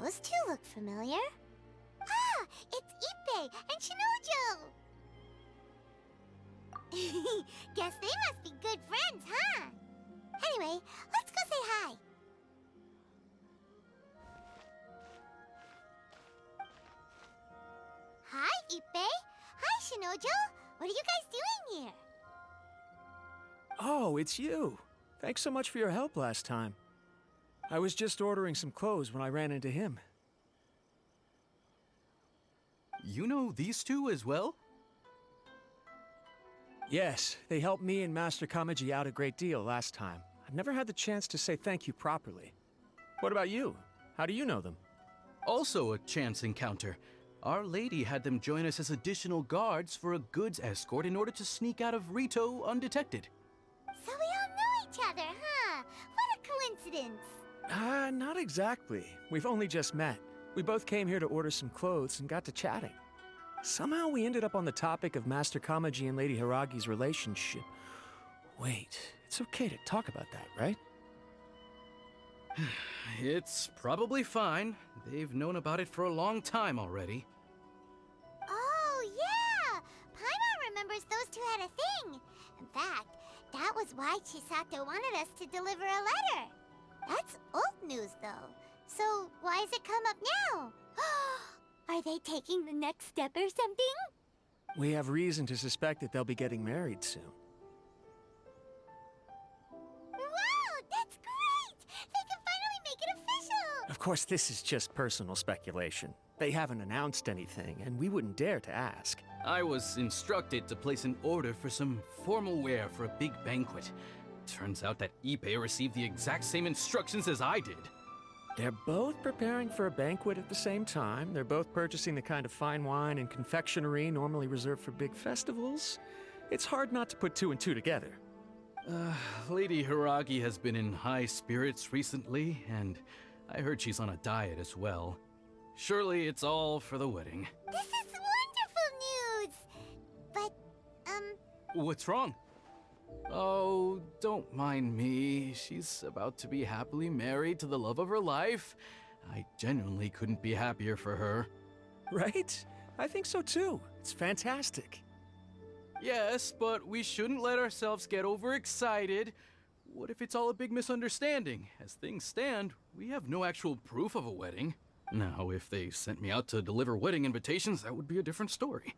Those two look familiar. Ah, it's Ippei and Shinojo! Guess they must be good friends, huh? Anyway, let's go say hi. Hi, Ippei. Hi, Shinojo. What are you guys doing here? Oh, it's you. Thanks so much for your help last time. I was just ordering some clothes when I ran into him. You know these two as well? Yes, they helped me and Master Kamisato out a great deal last time. I've never had the chance to say thank you properly. What about you? How do you know them? Also a chance encounter. Our lady had them join us as additional guards for a goods escort in order to sneak out of Rito undetected. So we all know each other, huh? What a coincidence. Not exactly. We've only just met. We both came here to order some clothes and got to chatting. Somehow we ended up on the topic of Master Kamaji and Lady Hiragi's relationship. Wait, it's okay to talk about that, right? It's probably fine. They've known about it for a long time already. Oh, yeah! Paimon remembers those two had a thing. In fact, that was why Chisato wanted us to deliver a letter. That's old news, though. So why has it come up now? Are they taking the next step or something? We have reason to suspect that they'll be getting married soon. Wow, that's great! They can finally make it official! Of course, this is just personal speculation. They haven't announced anything, and we wouldn't dare to ask. I was instructed to place an order for some formal wear for a big banquet. Turns out that Ippei received the exact same instructions as I did. They're both preparing for a banquet at the same time. They're both purchasing the kind of fine wine and confectionery normally reserved for big festivals. It's hard not to put two and two together. Lady Hiragi has been in high spirits recently, and I heard she's on a diet as well. Surely it's all for the wedding. This is wonderful news! But, What's wrong? Oh, don't mind me. She's about to be happily married to the love of her life. I genuinely couldn't be happier for her. Right? I think so too. It's fantastic. Yes, but we shouldn't let ourselves get overexcited. What if it's all a big misunderstanding? As things stand, we have no actual proof of a wedding. Now, if they sent me out to deliver wedding invitations, that would be a different story.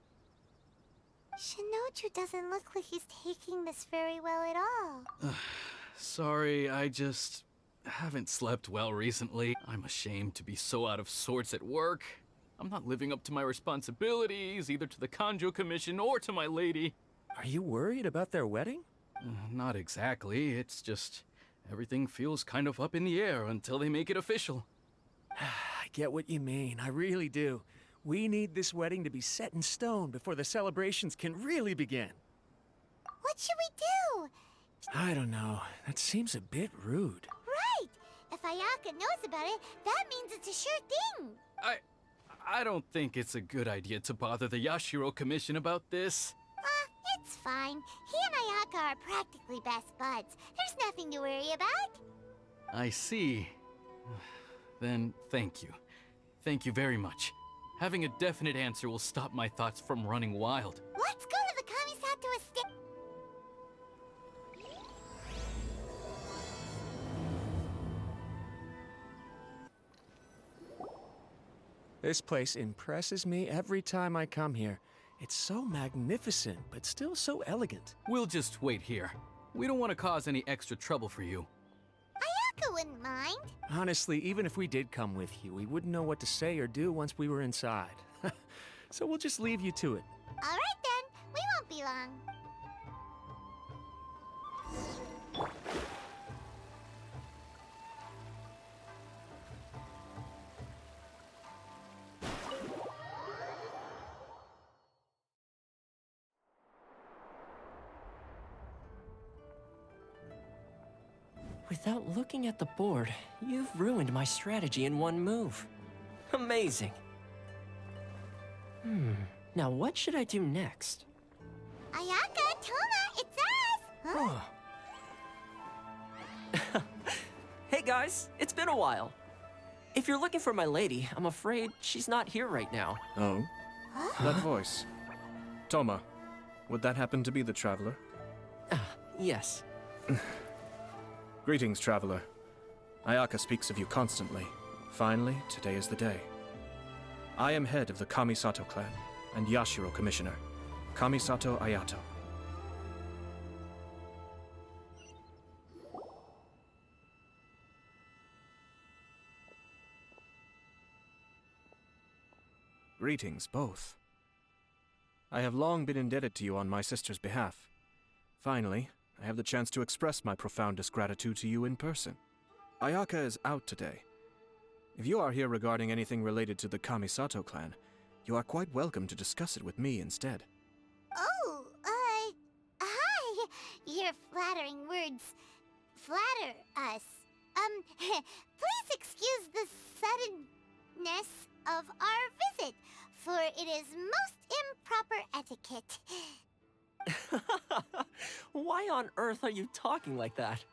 Shinoju doesn't look like he's taking this very well at all. Sorry, I just haven't slept well recently. I'm ashamed to be so out of sorts at work. I'm not living up to my responsibilities, either to the Kanjo Commission or to my lady. Are you worried about their wedding? Not exactly. It's just everything feels kind of up in the air until they make it official. I get what you mean. I really do. We need this wedding to be set in stone before the celebrations can really begin. What should we do? I don't know. That seems a bit rude. Right! If Ayaka knows about it, that means it's a sure thing. I don't think it's a good idea to bother the Yashiro Commission about this. It's fine. He and Ayaka are practically best buds. There's nothing to worry about. I see. Then thank you. Thank you very much. Having a definite answer will stop my thoughts from running wild. Let's go to the Kamisato estate. This place impresses me every time I come here. It's so magnificent, but still so elegant. We'll just wait here. We don't want to cause any extra trouble for you. Ayaka wouldn't mind. Honestly, even if we did come with you, we wouldn't know what to say or do once we were inside. So we'll just leave you to it. All right then. We won't be long. Without looking at the board, you've ruined my strategy in one move. Amazing. Now what should I do next? Ayaka, Toma, it's us! Huh? Hey guys, it's been a while. If you're looking for my lady, I'm afraid she's not here right now. Oh? That voice. Toma, would that happen to be the traveler? Yes. Greetings, traveler. Ayaka speaks of you constantly. Finally, today is the day. I am head of the Kamisato clan and Yashiro commissioner, Kamisato Ayato. Greetings, both. I have long been indebted to you on my sister's behalf. Finally, I have the chance to express my profoundest gratitude to you in person. Ayaka is out today. If you are here regarding anything related to the Kamisato clan, you are quite welcome to discuss it with me instead. Oh, hi. Your flattering words flatter us. Please excuse the suddenness of our visit, for it is most improper etiquette. Why on earth are you talking like that?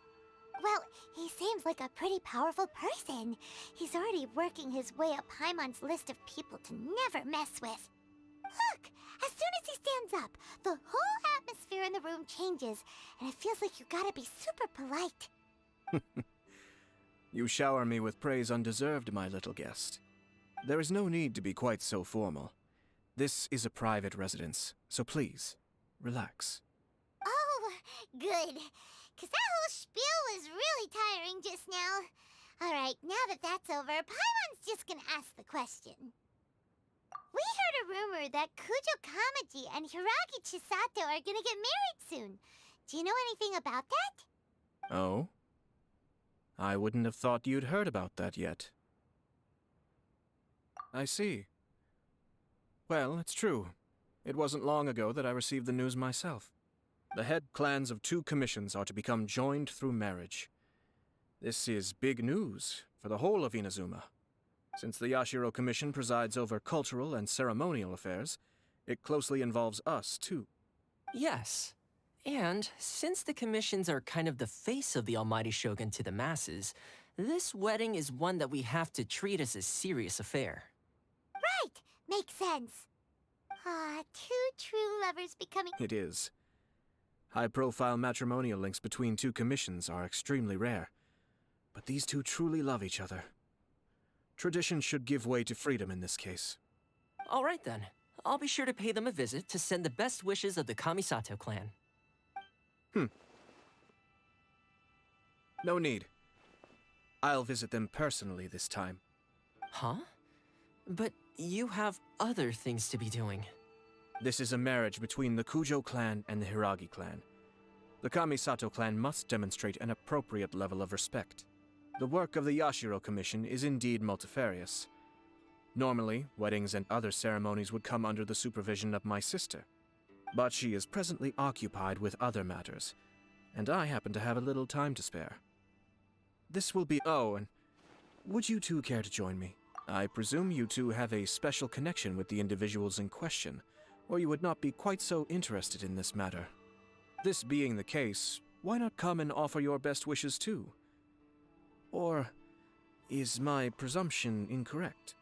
Well, he seems like a pretty powerful person. He's already working his way up Paimon's list of people to never mess with. Look! As soon as he stands up, the whole atmosphere in the room changes, and it feels like you gotta be super polite. You shower me with praise undeserved, my little guest. There is no need to be quite so formal. This is a private residence, so please, relax. Oh, good. 'Cause that whole spiel was really tiring just now. Alright, now that that's over, Paimon's just gonna ask the question. We heard a rumor that Kujo Kamaji and Hiragi Chisato are gonna get married soon. Do you know anything about that? Oh? I wouldn't have thought you'd heard about that yet. I see. Well, it's true. It wasn't long ago that I received the news myself. The head clans of 2 commissions are to become joined through marriage. This is big news for the whole of Inazuma. Since the Yashiro Commission presides over cultural and ceremonial affairs, it closely involves us, too. Yes. And since the commissions are kind of the face of the Almighty Shogun to the masses, this wedding is one that we have to treat as a serious affair. Right, makes sense. Ah, 2 true lovers becoming... It is. High-profile matrimonial links between 2 commissions are extremely rare. But these 2 truly love each other. Tradition should give way to freedom in this case. All right then. I'll be sure to pay them a visit to send the best wishes of the Kamisato clan. No need. I'll visit them personally this time. Huh? But you have other things to be doing. This is a marriage between the Kujo clan and the Hiragi clan. The Kamisato clan must demonstrate an appropriate level of respect. The work of the Yashiro Commission is indeed multifarious. Normally, weddings and other ceremonies would come under the supervision of my sister. But she is presently occupied with other matters, and I happen to have a little time to spare. This will be... Oh, and would you 2 care to join me? I presume you 2 have a special connection with the individuals in question, or you would not be quite so interested in this matter. This being the case, why not come and offer your best wishes too? Or is my presumption incorrect?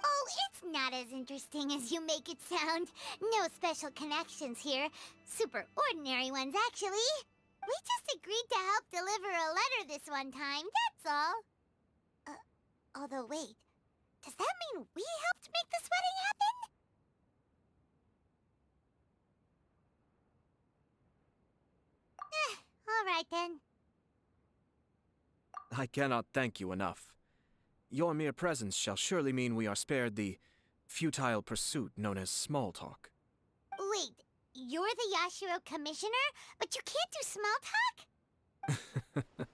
Oh, it's not as interesting as you make it sound. No special connections here. Super ordinary ones, actually. We just agreed to help deliver a letter this one time, that's all. Although wait, does that mean we helped make this wedding happen? All right then. I cannot thank you enough. Your mere presence shall surely mean we are spared the futile pursuit known as small talk. Wait, you're the Yashiro Commissioner, but you can't do small talk?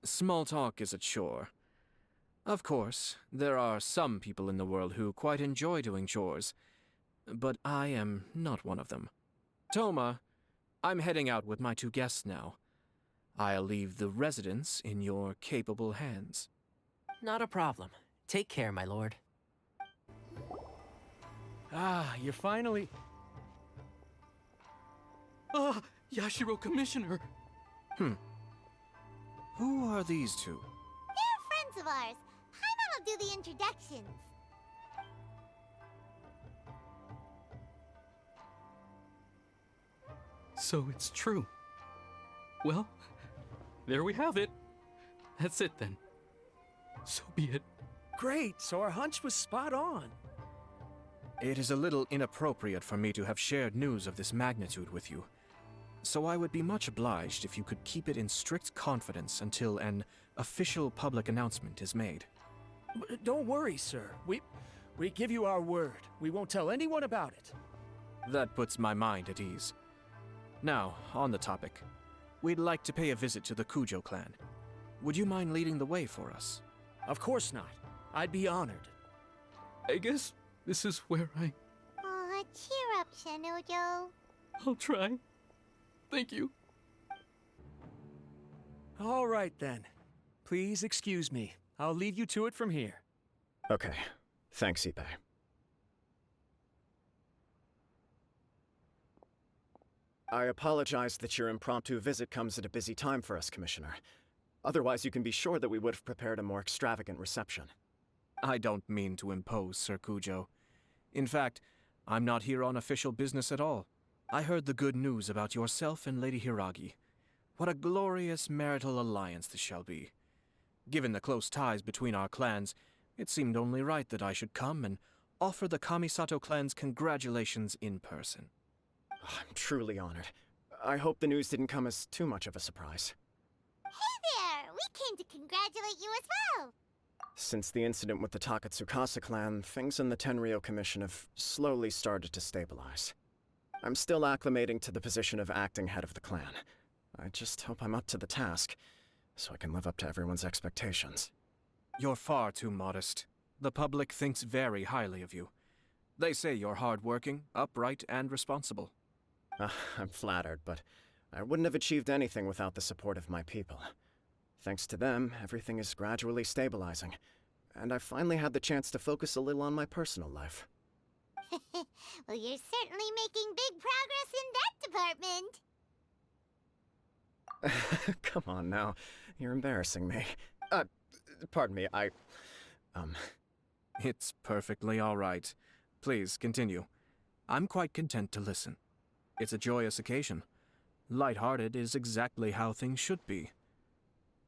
Small talk is a chore. Of course, there are some people in the world who quite enjoy doing chores, but I am not one of them. Toma, I'm heading out with my 2 guests now. I'll leave the residence in your capable hands. Not a problem. Take care, my lord. Ah, you're finally... Ah, Yashiro Commissioner! Who are these 2? They're friends of ours. Paimon I'll do the introductions. So it's true. Well, there we have it. That's it then. So be it. Great, so our hunch was spot on. It is a little inappropriate for me to have shared news of this magnitude with you, so I would be much obliged if you could keep it in strict confidence until an official public announcement is made. Don't worry, sir. We give you our word. We won't tell anyone about it. That puts my mind at ease. Now, on the topic. We'd like to pay a visit to the Kujo clan. Would you mind leading the way for us? Of course not. I'd be honored. I guess this is where Aw, cheer up, Shanojo. I'll try. Thank you. All right, then. Please excuse me. I'll leave you to it from here. Okay. Thanks, Ippei. I apologize that your impromptu visit comes at a busy time for us, Commissioner. Otherwise, you can be sure that we would have prepared a more extravagant reception. I don't mean to impose, Sir Kujo. In fact, I'm not here on official business at all. I heard the good news about yourself and Lady Hiragi. What a glorious marital alliance this shall be. Given the close ties between our clans, it seemed only right that I should come and offer the Kamisato clan's congratulations in person. I'm truly honored. I hope the news didn't come as too much of a surprise. Hey there! We came to congratulate you as well! Since the incident with the Takatsukasa clan, things in the Tenryou Commission have slowly started to stabilize. I'm still acclimating to the position of acting head of the clan. I just hope I'm up to the task, so I can live up to everyone's expectations. You're far too modest. The public thinks very highly of you. They say you're hardworking, upright, and responsible. I'm flattered, but I wouldn't have achieved anything without the support of my people. Thanks to them, everything is gradually stabilizing, and I finally had the chance to focus a little on my personal life. Well, you're certainly making big progress in that department. Come on now, you're embarrassing me. Pardon me, It's perfectly all right. Please, continue. I'm quite content to listen. It's a joyous occasion. Light-hearted is exactly how things should be.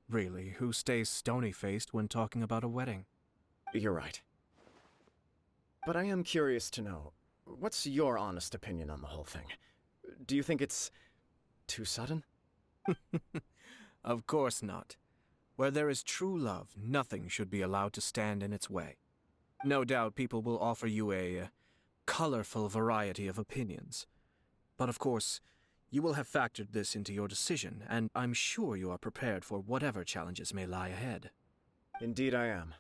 Really, who stays stony-faced when talking about a wedding? You're right. But I am curious to know, what's your honest opinion on the whole thing? Do you think it's too sudden? Of course not. Where there is true love, nothing should be allowed to stand in its way. No doubt people will offer you a colorful variety of opinions. But of course, you will have factored this into your decision, and I'm sure you are prepared for whatever challenges may lie ahead. Indeed I am.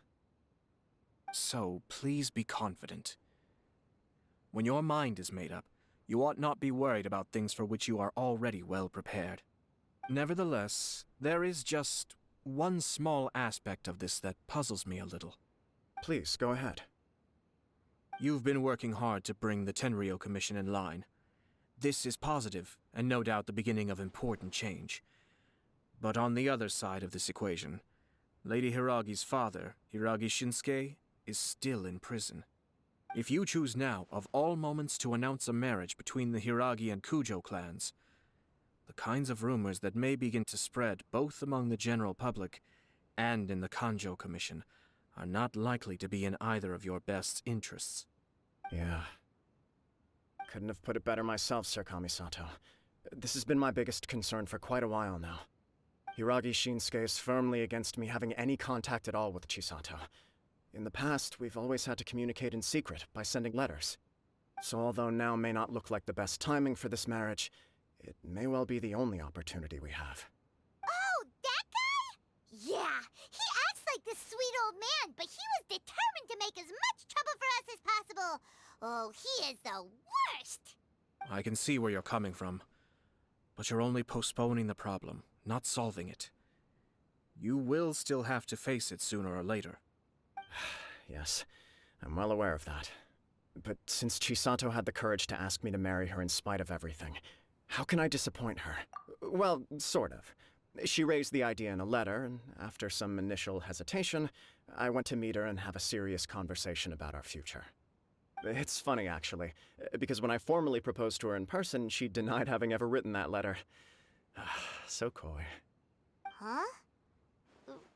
So, please be confident. When your mind is made up, you ought not be worried about things for which you are already well prepared. Nevertheless, there is just one small aspect of this that puzzles me a little. Please, go ahead. You've been working hard to bring the Tenryou Commission in line. This is positive, and no doubt the beginning of important change. But on the other side of this equation, Lady Hiragi's father, Hiragi Shinsuke, is still in prison. If you choose now, of all moments, to announce a marriage between the Hiragi and Kujo clans, the kinds of rumors that may begin to spread both among the general public and in the Kanjo Commission are not likely to be in either of your best interests. Yeah. Couldn't have put it better myself, Sir Kamisato. This has been my biggest concern for quite a while now. Hiragi Shinsuke is firmly against me having any contact at all with Chisato. In the past, we've always had to communicate in secret by sending letters. So although now may not look like the best timing for this marriage, it may well be the only opportunity we have. Oh, that guy? Yeah, he acts like this sweet old man, but he was determined to make as much trouble for us as possible. Oh, he is the worst! I can see where you're coming from, but you're only postponing the problem, not solving it. You will still have to face it sooner or later. Yes, I'm well aware of that. But since Chisato had the courage to ask me to marry her in spite of everything, how can I disappoint her? Well, sort of. She raised the idea in a letter, and after some initial hesitation, I went to meet her and have a serious conversation about our future. It's funny, actually, because when I formally proposed to her in person, she denied having ever written that letter. So coy. Huh?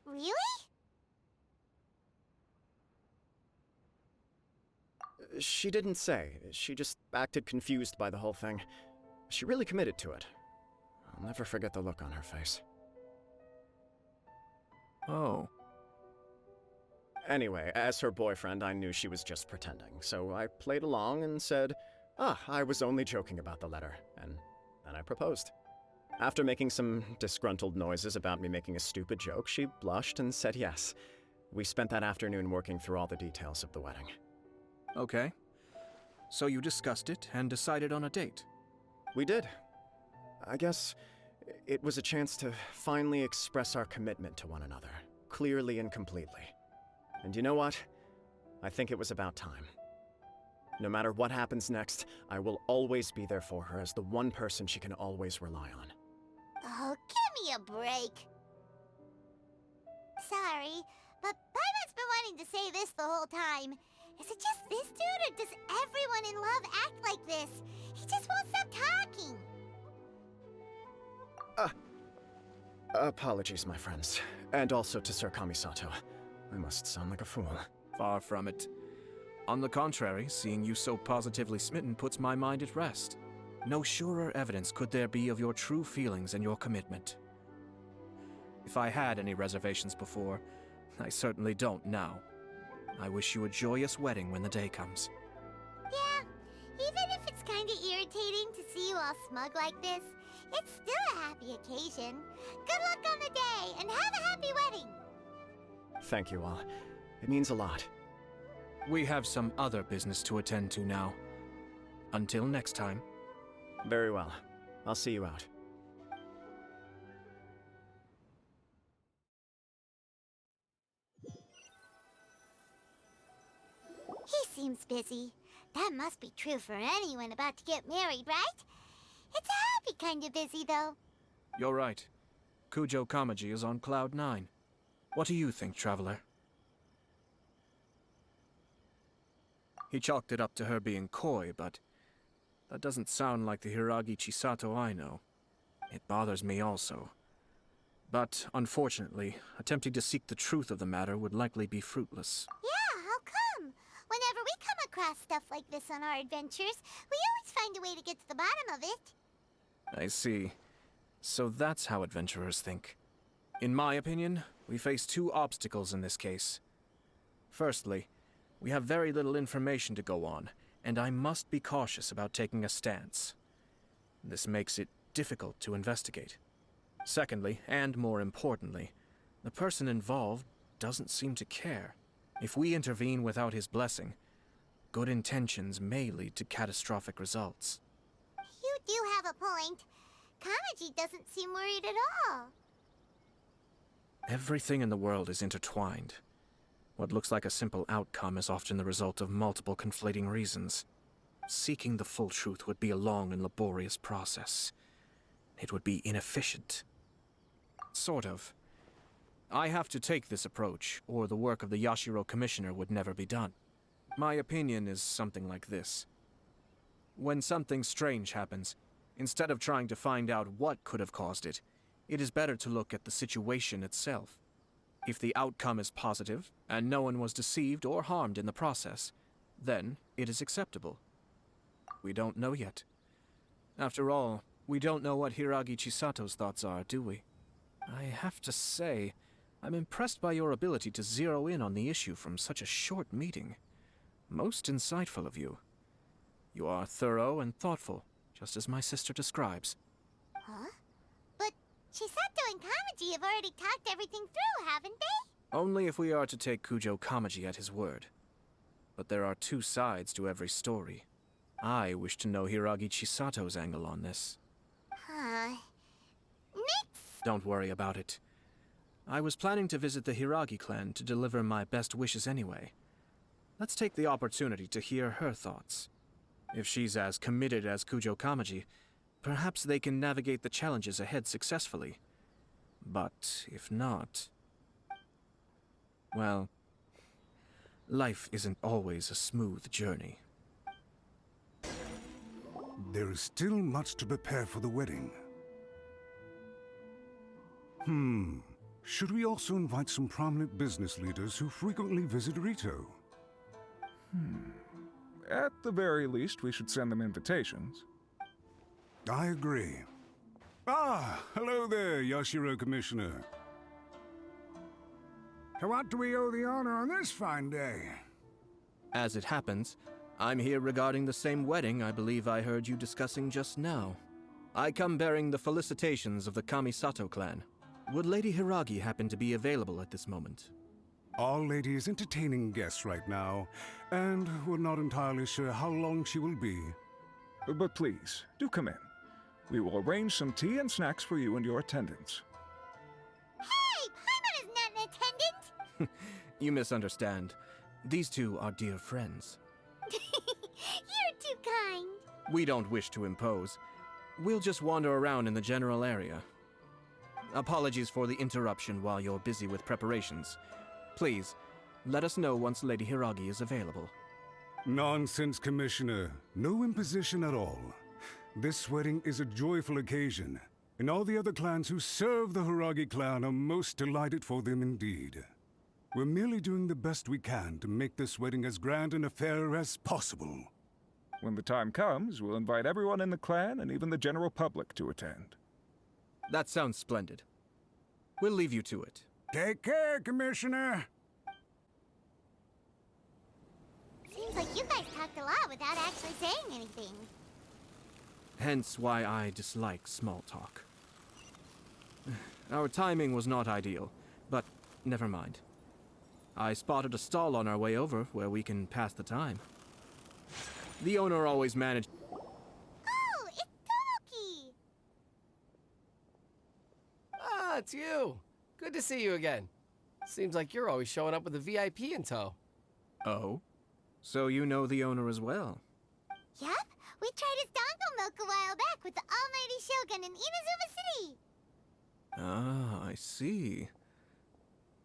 Really? She didn't say. She just acted confused by the whole thing. She really committed to it. I'll never forget the look on her face. Oh. Anyway, as her boyfriend, I knew she was just pretending, so I played along and said, I was only joking about the letter, and then I proposed. After making some disgruntled noises about me making a stupid joke, she blushed and said yes. We spent that afternoon working through all the details of the wedding. Okay. So you discussed it and decided on a date? We did. I guess it was a chance to finally express our commitment to one another, clearly and completely. And you know what? I think it was about time. No matter what happens next, I will always be there for her as the one person she can always rely on. Oh, give me a break. Sorry, but Paimon's been wanting to say this the whole time. Is it just this dude, or does everyone in love act like this? He just won't stop talking. Apologies, my friends. And also to Sir Kamisato. I must sound like a fool. Far from it. On the contrary, seeing you so positively smitten puts my mind at rest. No surer evidence could there be of your true feelings and your commitment. If I had any reservations before, I certainly don't now. I wish you a joyous wedding when the day comes. Yeah, even if it's kinda irritating to see you all smug like this, it's still a happy occasion. Good luck on the day, and have a happy wedding! Thank you all. It means a lot. We have some other business to attend to now. Until next time. Very well. I'll see you out. He seems busy. That must be true for anyone about to get married, right? It's a happy kind of busy, though. You're right. Kujo Kamaji is on Cloud 9. What do you think, Traveler? He chalked it up to her being coy, but that doesn't sound like the Hiragi Chisato I know. It bothers me also. But, unfortunately, attempting to seek the truth of the matter would likely be fruitless. Yeah, how come? Whenever we come across stuff like this on our adventures, we always find a way to get to the bottom of it. I see. So that's how adventurers think. In my opinion, we face two obstacles in this case. Firstly, we have very little information to go on, and I must be cautious about taking a stance. This makes it difficult to investigate. Secondly, and more importantly, the person involved doesn't seem to care. If we intervene without his blessing, good intentions may lead to catastrophic results. You do have a point. Kamaji doesn't seem worried at all. Everything in the world is intertwined. What looks like a simple outcome is often the result of multiple conflating reasons. Seeking the full truth would be a long and laborious process. It would be inefficient. Sort of. I have to take this approach, or the work of the Yashiro Commissioner would never be done. My opinion is something like this. When something strange happens, instead of trying to find out what could have caused it, it is better to look at the situation itself. If the outcome is positive, and no one was deceived or harmed in the process, then it is acceptable. We don't know yet. After all, we don't know what Hiragi Chisato's thoughts are, do we? I have to say, I'm impressed by your ability to zero in on the issue from such a short meeting. Most insightful of you. You are thorough and thoughtful, just as my sister describes. Huh? But Chisato and Kamaji have already talked everything through, haven't they? Only if we are to take Kujo Kamaji at his word. But there are two sides to every story. I wish to know Hiragi Chisato's angle on this. Huh. Next! Don't worry about it. I was planning to visit the Hiragi clan to deliver my best wishes anyway. Let's take the opportunity to hear her thoughts. If she's as committed as Kujo Kamaji, perhaps they can navigate the challenges ahead successfully. But if not... well, life isn't always a smooth journey. There is still much to prepare for the wedding. Should we also invite some prominent business leaders who frequently visit Rito? At the very least, we should send them invitations. I agree. Ah, hello there, Yashiro Commissioner. To what do we owe the honor on this fine day? As it happens, I'm here regarding the same wedding I believe I heard you discussing just now. I come bearing the felicitations of the Kamisato clan. Would Lady Hiragi happen to be available at this moment? Our lady is entertaining guests right now, and we're not entirely sure how long she will be. But please, do come in. We will arrange some tea and snacks for you and your attendants. Hey, Paimon is not an attendant! You misunderstand. These two are dear friends. You're too kind. We don't wish to impose. We'll just wander around in the general area. Apologies for the interruption while you're busy with preparations. Please, let us know once Lady Hiragi is available. Nonsense, Commissioner. No imposition at all. This wedding is a joyful occasion, and all the other clans who serve the Hiragi clan are most delighted for them indeed. We're merely doing the best we can to make this wedding as grand an affair as possible. When the time comes, we'll invite everyone in the clan and even the general public to attend. That sounds splendid. We'll leave you to it. Take care, Commissioner! Seems like you guys talked a lot without actually saying anything. Hence why I dislike small talk. Our timing was not ideal, but never mind. I spotted a stall on our way over where we can pass the time. The owner always managed... Oh, it's Tomoki! Ah, it's you. Good to see you again. Seems like you're always showing up with a VIP in tow. Oh? So you know the owner as well? Yup, we tried his dango milk a while back with the almighty Shogun in Inazuma City. Ah, I see.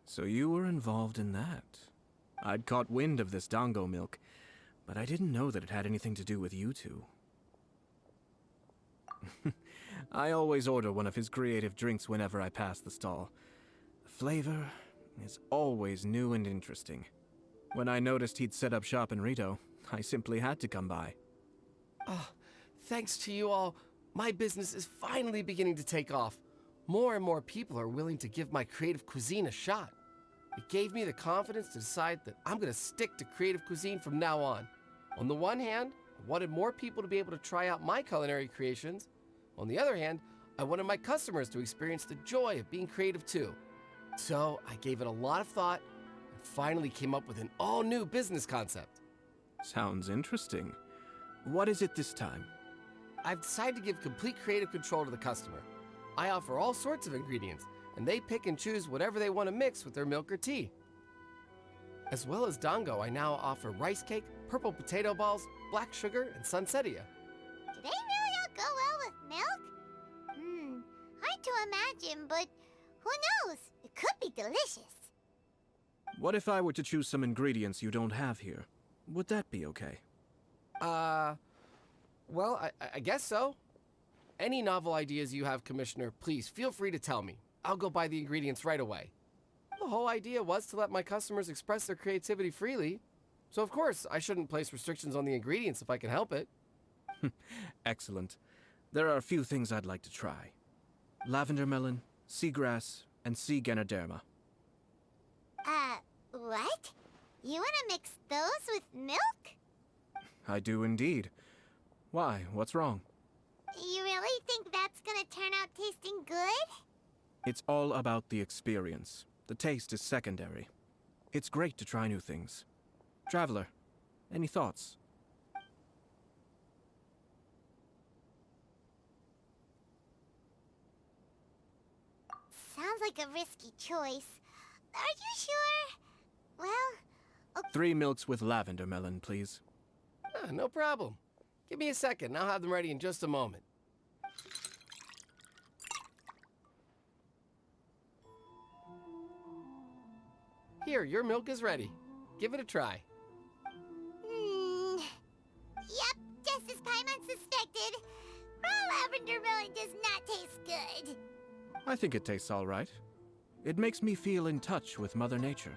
So you were involved in that. I'd caught wind of this dango milk, but I didn't know that it had anything to do with you two. I always order one of his creative drinks whenever I pass the stall. The flavor is always new and interesting. When I noticed he'd set up shop in Rito, I simply had to come by. Oh, thanks to you all, my business is finally beginning to take off. More and more people are willing to give my creative cuisine a shot. It gave me the confidence to decide that I'm going to stick to creative cuisine from now on. On the one hand, I wanted more people to be able to try out my culinary creations. On the other hand, I wanted my customers to experience the joy of being creative too. So I gave it a lot of thought and finally came up with an all-new business concept. Sounds interesting. What is it this time? I've decided to give complete creative control to the customer. I offer all sorts of ingredients, and they pick and choose whatever they want to mix with their milk or tea. As well as dango, I now offer rice cake, purple potato balls, black sugar, and sunsettia. Do they really all go well with milk? Hard to imagine, but who knows? It could be delicious. What if I were to choose some ingredients you don't have here? Would that be okay? Well, I guess so. Any novel ideas you have, Commissioner, please feel free to tell me. I'll go buy the ingredients right away. The whole idea was to let my customers express their creativity freely. So of course, I shouldn't place restrictions on the ingredients if I can help it. Excellent. There are a few things I'd like to try. Lavender melon, seagrass, and sea ganoderma. What? You want to mix those with milk? I do indeed. Why? What's wrong? You really think that's gonna turn out tasting good? It's all about the experience. The taste is secondary. It's great to try new things. Traveler, any thoughts? Sounds like a risky choice. Are you sure? Well, 3 milks with lavender melon, please. No problem. Give me a second, and I'll have them ready in just a moment. Here, your milk is ready. Give it a try. Yep, just as Paimon suspected. Raw lavender milk does not taste good. I think it tastes all right. It makes me feel in touch with Mother Nature.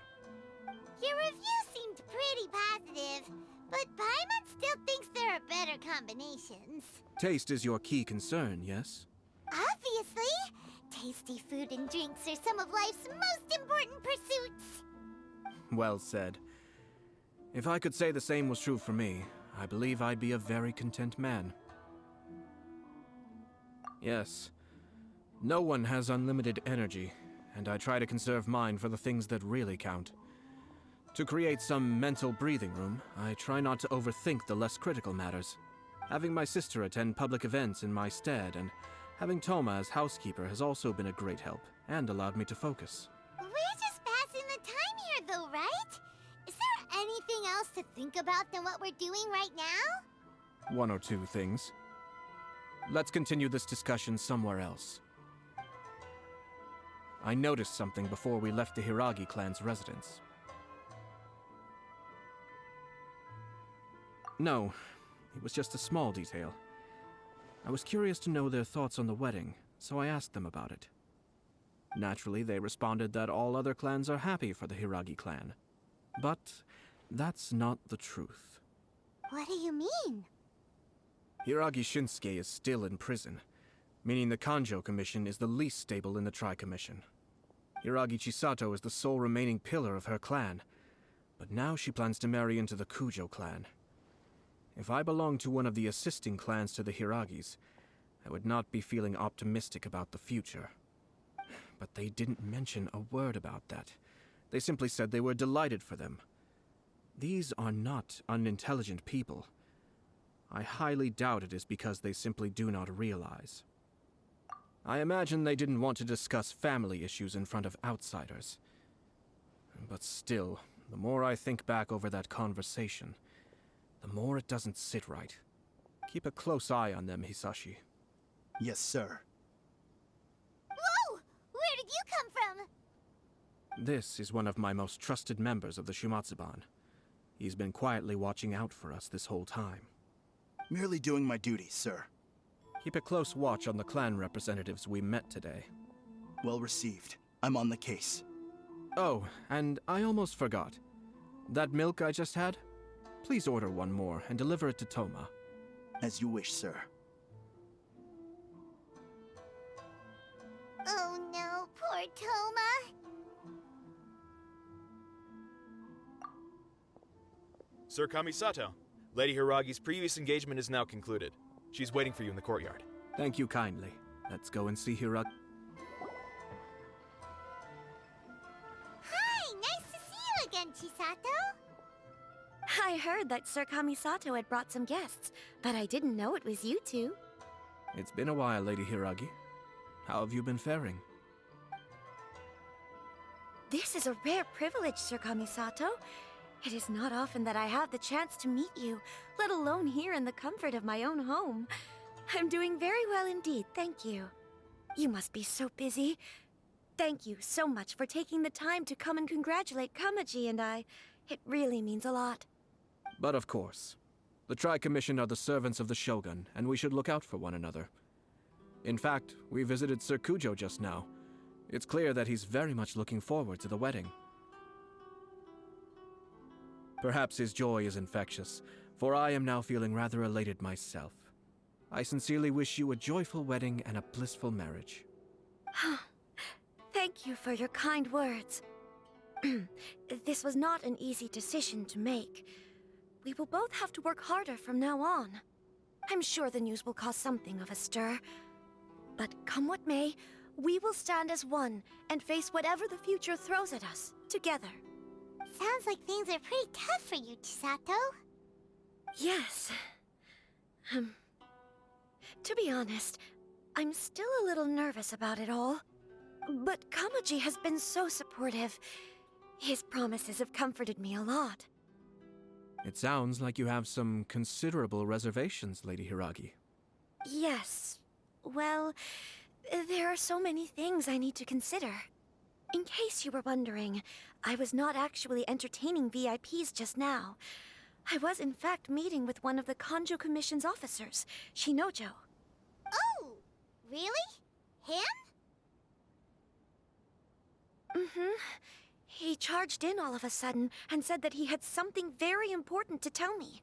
Your review seemed pretty positive, but Paimon still thinks there are better combinations. Taste is your key concern, yes? Obviously! Tasty food and drinks are some of life's most important pursuits. Well said. If I could say the same was true for me, I believe I'd be a very content man. Yes. No one has unlimited energy, and I try to conserve mine for the things that really count. To create some mental breathing room, I try not to overthink the less critical matters. Having my sister attend public events in my stead and having Toma as housekeeper has also been a great help and allowed me to focus. We're just passing the time here though, right? Is there anything else to think about than what we're doing right now? One or two things. Let's continue this discussion somewhere else. I noticed something before we left the Hiragi clan's residence. No, it was just a small detail. I was curious to know their thoughts on the wedding, so I asked them about it. Naturally, they responded that all other clans are happy for the Hiragi clan. But that's not the truth. What do you mean? Hiragi Shinsuke is still in prison, meaning the Kanjo Commission is the least stable in the Tri-Commission. Hiragi Chisato is the sole remaining pillar of her clan, but now she plans to marry into the Kujo clan. If I belonged to one of the assisting clans to the Hiragis, I would not be feeling optimistic about the future. But they didn't mention a word about that. They simply said they were delighted for them. These are not unintelligent people. I highly doubt it is because they simply do not realize. I imagine they didn't want to discuss family issues in front of outsiders. But still, the more I think back over that conversation, the more it doesn't sit right. Keep a close eye on them, Hisashi. Yes, sir. Whoa! Where did you come from? This is one of my most trusted members of the Shumatsuban. He's been quietly watching out for us this whole time. Merely doing my duty, sir. Keep a close watch on the clan representatives we met today. Well received. I'm on the case. Oh, and I almost forgot. That milk I just had? Please order one more and deliver it to Toma. As you wish, sir. Oh no, poor Toma. Sir Kamisato, Lady Hiragi's previous engagement is now concluded. She's waiting for you in the courtyard. Thank you kindly. Let's go and see Hiragi. Hi, nice to see you again, Chisato. I heard that Sir Kamisato had brought some guests, but I didn't know it was you two. It's been a while, Lady Hiragi. How have you been faring? This is a rare privilege, Sir Kamisato. It is not often that I have the chance to meet you, let alone here in the comfort of my own home. I'm doing very well indeed, thank you. You must be so busy. Thank you so much for taking the time to come and congratulate Kamaji and I. It really means a lot. But of course. The Tri-Commission are the servants of the Shogun, and we should look out for one another. In fact, we visited Sir Kujo just now. It's clear that he's very much looking forward to the wedding. Perhaps his joy is infectious, for I am now feeling rather elated myself. I sincerely wish you a joyful wedding and a blissful marriage. Thank you for your kind words. This was not an easy decision to make. We will both have to work harder from now on. I'm sure the news will cause something of a stir. But come what may, we will stand as one and face whatever the future throws at us, together. Sounds like things are pretty tough for you, Chisato. Yes. To be honest, I'm still a little nervous about it all. But Kamaji has been so supportive. His promises have comforted me a lot. It sounds like you have some considerable reservations, Lady Hiragi. Yes. Well, there are so many things I need to consider. In case you were wondering, I was not actually entertaining VIPs just now. I was in fact meeting with one of the Kanjo Commission's officers, Shinojo. Oh, really? Him? Mm-hmm. He charged in all of a sudden and said that he had something very important to tell me.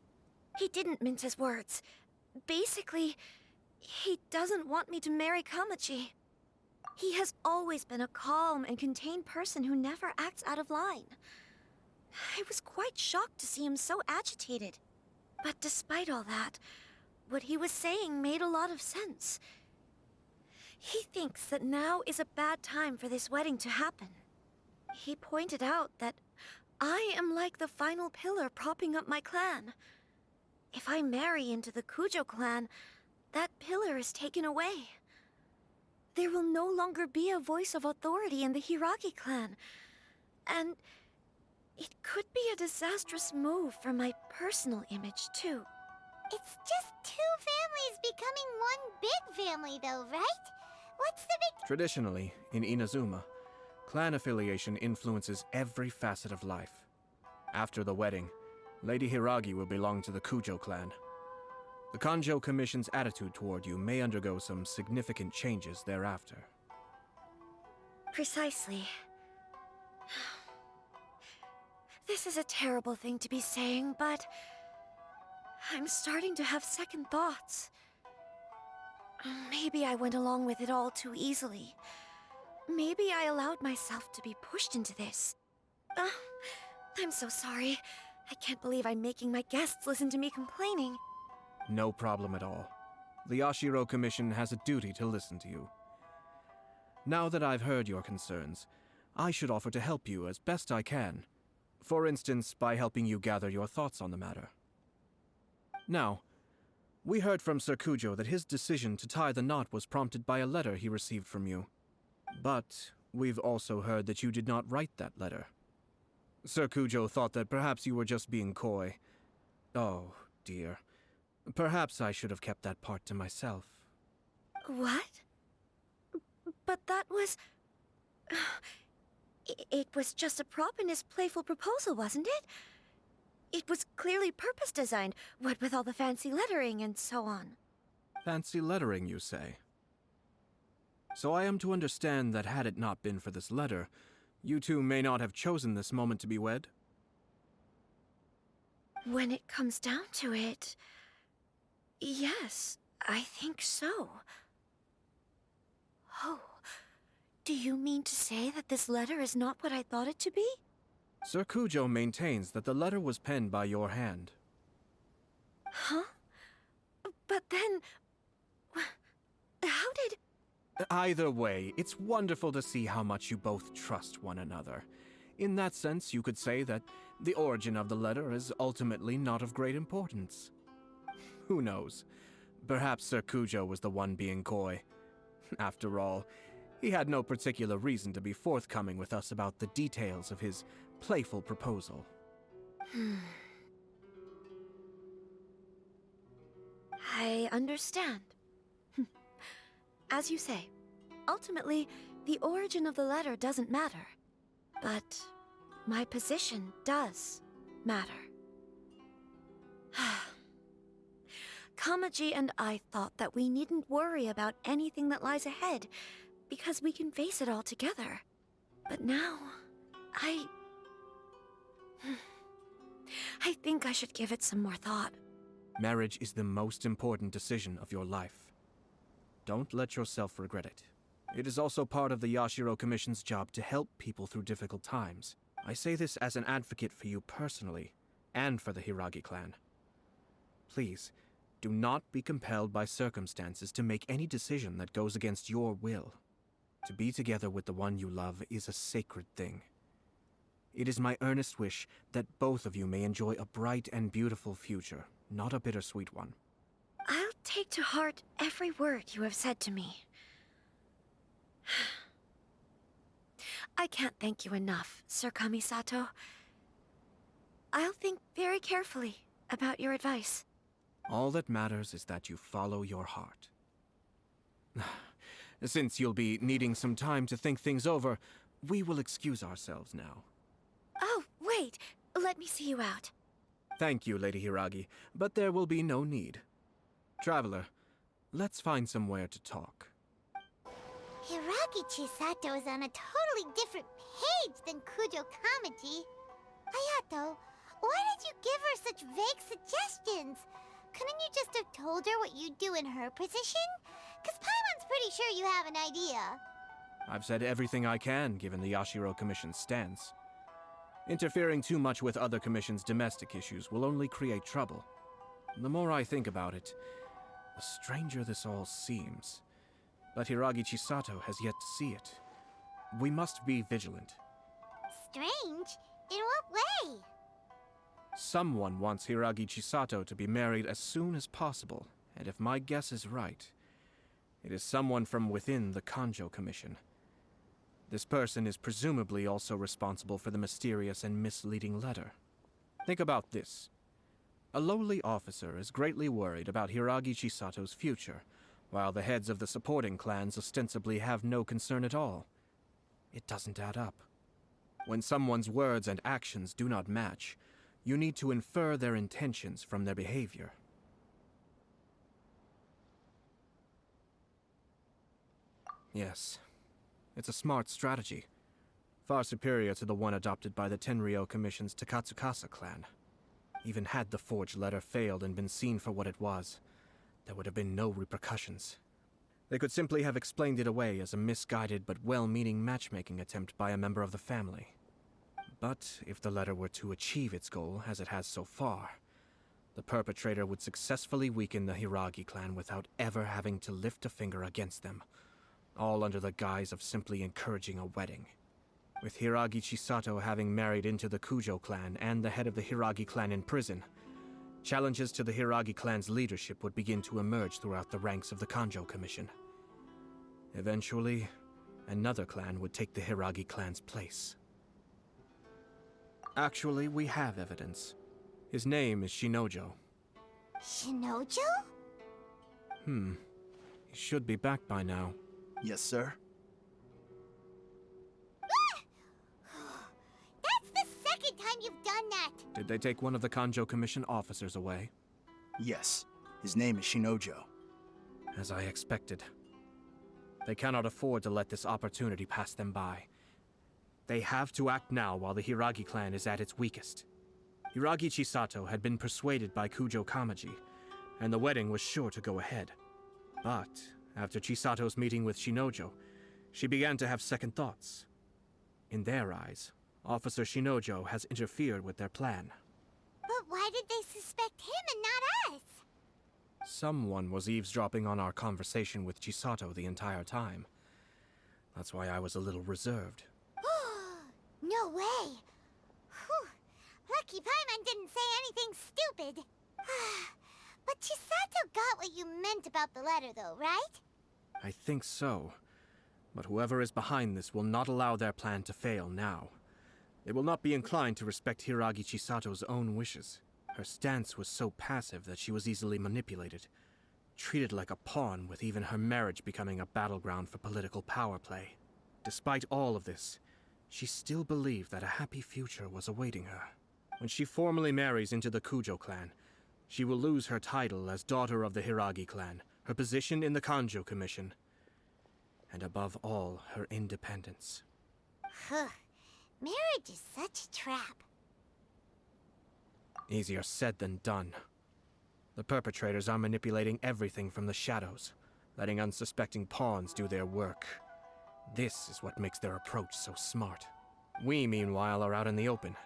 He didn't mince his words. Basically, he doesn't want me to marry Kamaji. He has always been a calm and contained person who never acts out of line. I was quite shocked to see him so agitated. But despite all that, what he was saying made a lot of sense. He thinks that now is a bad time for this wedding to happen. He pointed out that I am like the final pillar propping up my clan. If I marry into the Kujo clan, that pillar is taken away. There will no longer be a voice of authority in the Hiragi clan. And it could be a disastrous move for my personal image, too. It's just two families becoming one big family, though, right? What's the big... Traditionally, in Inazuma, clan affiliation influences every facet of life. After the wedding, Lady Hiragi will belong to the Kujo clan. The Kanjo Commission's attitude toward you may undergo some significant changes thereafter. Precisely. This is a terrible thing to be saying, but I'm starting to have second thoughts. Maybe I went along with it all too easily. Maybe I allowed myself to be pushed into this. I'm so sorry. I can't believe I'm making my guests listen to me complaining. No problem at all. The Yashiro Commission has a duty to listen to you. Now that I've heard your concerns, I should offer to help you as best I can. For instance, by helping you gather your thoughts on the matter. Now, we heard from Sir Kujo that his decision to tie the knot was prompted by a letter he received from you. But we've also heard that you did not write that letter. Sir Kujo thought that perhaps you were just being coy. Oh, dear. Perhaps I should have kept that part to myself. What? But that was... It was just a prop in his playful proposal, wasn't it? It was clearly purpose-designed, what with all the fancy lettering and so on. Fancy lettering, you say? So I am to understand that had it not been for this letter, you two may not have chosen this moment to be wed? When it comes down to it... yes, I think so. Oh, do you mean to say that this letter is not what I thought it to be? Sir Kujo maintains that the letter was penned by your hand. Huh? But then... how did... Either way, it's wonderful to see how much you both trust one another. In that sense, you could say that the origin of the letter is ultimately not of great importance. Who knows? Perhaps Sir Kujo was the one being coy. After all, he had no particular reason to be forthcoming with us about the details of his playful proposal. I understand. As you say, ultimately, the origin of the letter doesn't matter. But my position does matter. Kamaji and I thought that we needn't worry about anything that lies ahead, because we can face it all together. But now, I think I should give it some more thought. Marriage is the most important decision of your life. Don't let yourself regret it. It is also part of the Yashiro Commission's job to help people through difficult times. I say this as an advocate for you personally, and for the Hiragi clan. Please, do not be compelled by circumstances to make any decision that goes against your will. To be together with the one you love is a sacred thing. It is my earnest wish that both of you may enjoy a bright and beautiful future, not a bittersweet one. I'll take to heart every word you have said to me. I can't thank you enough, Sir Kamisato. I'll think very carefully about your advice. All that matters is that you follow your heart. Since you'll be needing some time to think things over, We will excuse ourselves now. Oh, wait. Let me see you out. Thank you, Lady Hiragi, but there will be no need. Traveler, let's find somewhere to talk. Hiragi Chisato is on a totally different page than Kujo Kamaji. Ayato, why did you give her such vague suggestions? Couldn't you just have told her what you'd do in her position? 'Cause Paimon's pretty sure you have an idea. I've said everything I can, given the Yashiro Commission's stance. Interfering too much with other commission's domestic issues will only create trouble. The more I think about it, the stranger this all seems. But Hiragi Chisato has yet to see it. We must be vigilant. Strange? In what way? Someone wants Hiragi Chisato to be married as soon as possible, and if my guess is right, it is someone from within the Kanjo Commission. This person is presumably also responsible for the mysterious and misleading letter. Think about this. A lowly officer is greatly worried about Hiragi Chisato's future, while the heads of the supporting clans ostensibly have no concern at all. It doesn't add up. When someone's words and actions do not match, you need to infer their intentions from their behavior. Yes, it's a smart strategy, far superior to the one adopted by the Tenryou Commission's Takatsukasa clan. Even had the forged letter failed and been seen for what it was, there would have been no repercussions. They could simply have explained it away as a misguided but well-meaning matchmaking attempt by a member of the family. But if the letter were to achieve its goal, as it has so far, the perpetrator would successfully weaken the Hiragi clan without ever having to lift a finger against them, all under the guise of simply encouraging a wedding. With Hiragi Chisato having married into the Kujo clan and the head of the Hiragi clan in prison, challenges to the Hiragi clan's leadership would begin to emerge throughout the ranks of the Kanjo Commission. Eventually, another clan would take the Hiragi clan's place. Actually, we have evidence. His name is Shinojo. Shinojo? He should be back by now. Yes, sir. That's the second time you've done that! Did they take one of the Kanjo Commission officers away? Yes. His name is Shinojo. As I expected. They cannot afford to let this opportunity pass them by. They have to act now while the Hiragi clan is at its weakest. Hiragi Chisato had been persuaded by Kujo Kamaji, and the wedding was sure to go ahead. But after Chisato's meeting with Shinojo, she began to have second thoughts. In their eyes, Officer Shinojo has interfered with their plan. But why did they suspect him and not us? Someone was eavesdropping on our conversation with Chisato the entire time. That's why I was a little reserved. No way! Whew. Lucky Paimon didn't say anything stupid. But Chisato got what you meant about the letter though, right? I think so. But whoever is behind this will not allow their plan to fail now. They will not be inclined to respect Hiragi Chisato's own wishes. Her stance was so passive that she was easily manipulated, treated like a pawn, with even her marriage becoming a battleground for political power play. Despite all of this, she still believed that a happy future was awaiting her. When she formally marries into the Kujo clan, she will lose her title as daughter of the Hiragi clan, her position in the Kanjo Commission, and above all, her independence. Marriage is such a trap. Easier said than done. The perpetrators are manipulating everything from the shadows, letting unsuspecting pawns do their work. This is what makes their approach so smart. We, meanwhile, are out in the open.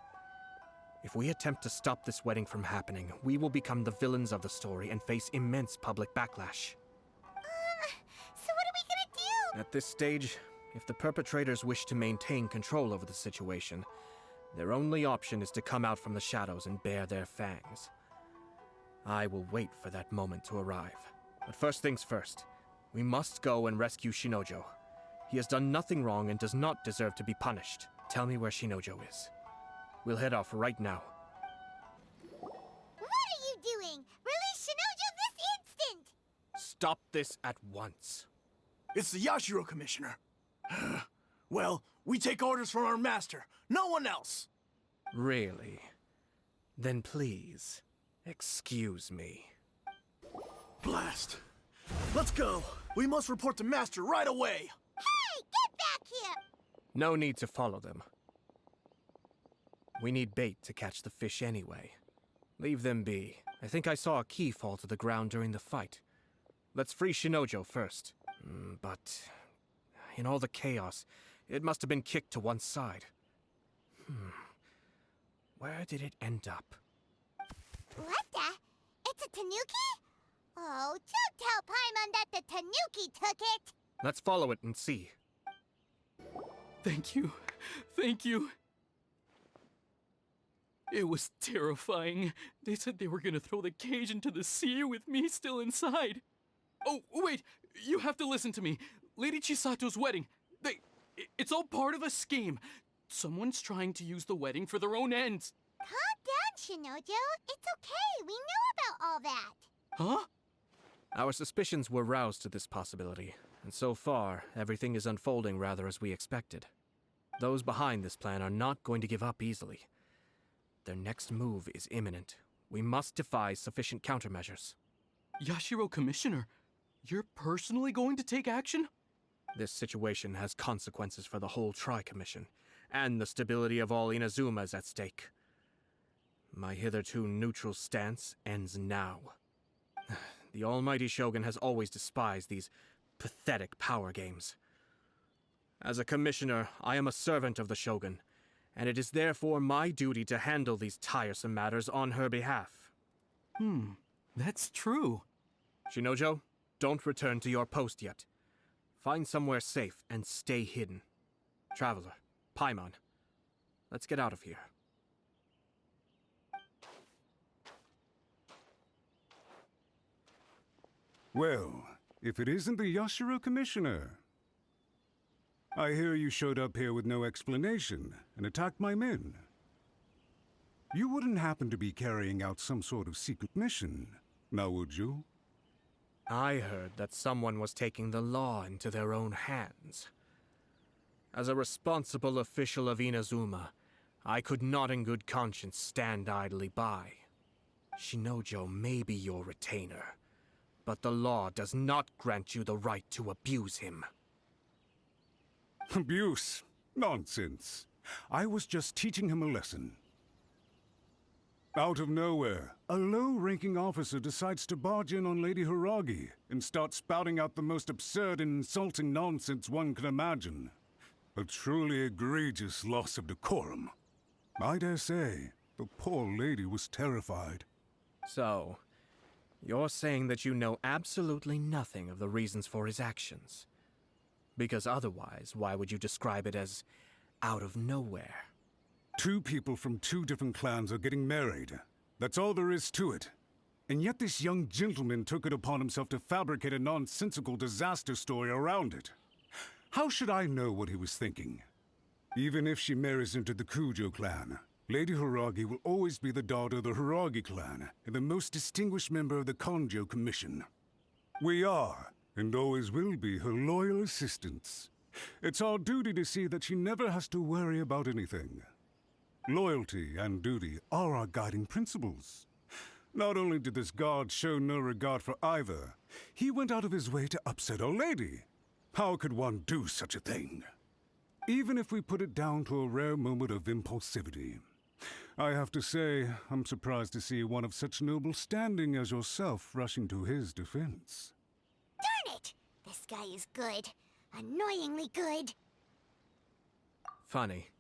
If we attempt to stop this wedding from happening, we will become the villains of the story and face immense public backlash. So what are we gonna do? At this stage, if the perpetrators wish to maintain control over the situation, their only option is to come out from the shadows and bare their fangs. I will wait for that moment to arrive. But first things first, we must go and rescue Shinojo. He has done nothing wrong and does not deserve to be punished. Tell me where Shinojo is. We'll head off right now. What are you doing? Release Shinojo this instant! Stop this at once. It's the Yashiro Commissioner. Well, We take orders from our master, no one else. Really? Then please, excuse me. Blast. Let's go. We must report the master right away. Hey, get back here! No need to follow them. We need bait to catch the fish anyway. Leave them be. I think I saw a key fall to the ground during the fight. Let's free Shinojo first. But in all the chaos, it must have been kicked to one side. Where did it end up? What the? It's a tanuki? Oh, don't tell Paimon that the tanuki took it! Let's follow it and see. Thank you. Thank you. It was terrifying. They said they were gonna throw the cage into the sea with me still inside. Oh, wait! You have to listen to me. Lady Chisato's wedding. It's all part of a scheme. Someone's trying to use the wedding for their own ends. Calm down, Shinojo. It's okay. We know about all that. Huh? Our suspicions were roused to this possibility, and so far, everything is unfolding rather as we expected. Those behind this plan are not going to give up easily. Their next move is imminent. We must devise sufficient countermeasures. Yashiro Commissioner, you're personally going to take action? This situation has consequences for the whole Tri-Commission, and the stability of all Inazuma is at stake. My hitherto neutral stance ends now. The almighty Shogun has always despised these pathetic power games. As a commissioner, I am a servant of the Shogun, and it is therefore my duty to handle these tiresome matters on her behalf. That's true. Shinojo, don't return to your post yet. Find somewhere safe and stay hidden. Traveler, Paimon, let's get out of here. Well, if it isn't the Yashiro Commissioner. I hear you showed up here with no explanation and attacked my men. You wouldn't happen to be carrying out some sort of secret mission, now would you? I heard that someone was taking the law into their own hands. As a responsible official of Inazuma, I could not in good conscience stand idly by. Shinojo may be your retainer, but the law does not grant you the right to abuse him. Abuse? Nonsense. I was just teaching him a lesson. Out of nowhere, a low-ranking officer decides to barge in on Lady Hiragi and start spouting out the most absurd and insulting nonsense one can imagine. A truly egregious loss of decorum. I dare say, the poor lady was terrified. So, you're saying that you know absolutely nothing of the reasons for his actions? Because otherwise, why would you describe it as out of nowhere? Two people from two different clans are getting married. That's all there is to it. And yet this young gentleman took it upon himself to fabricate a nonsensical disaster story around it. How should I know what he was thinking? Even if she marries into the Kujo clan, Lady Hiragi will always be the daughter of the Hiragi clan and the most distinguished member of the Konjo Commission. We are, and always will be, her loyal assistants. It's our duty to see that she never has to worry about anything. Loyalty and duty are our guiding principles. Not only did this guard show no regard for either, he went out of his way to upset our lady. How could one do such a thing? Even if we put it down to a rare moment of impulsivity. I have to say, I'm surprised to see one of such noble standing as yourself rushing to his defense. Darn it! This guy is good. Annoyingly good. Funny.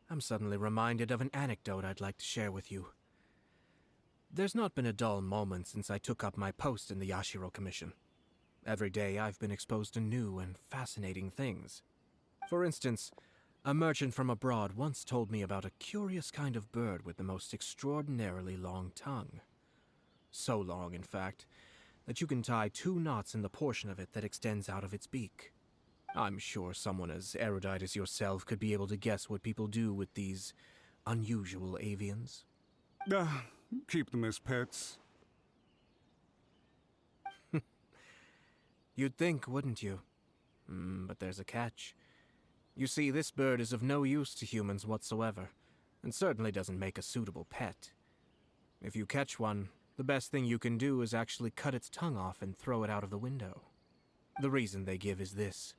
I'm suddenly reminded of an anecdote I'd like to share with you. There's not been a dull moment since I took up my post in the Yashiro Commission. Every day I've been exposed to new and fascinating things. For instance, a merchant from abroad once told me about a curious kind of bird with the most extraordinarily long tongue. So long, in fact, that you can tie 2 knots in the portion of it that extends out of its beak. I'm sure someone as erudite as yourself could be able to guess what people do with these unusual avians. Keep them as pets. You'd think, wouldn't you? But there's a catch. You see, this bird is of no use to humans whatsoever, and certainly doesn't make a suitable pet. If you catch one, the best thing you can do is actually cut its tongue off and throw it out of the window. The reason they give is this.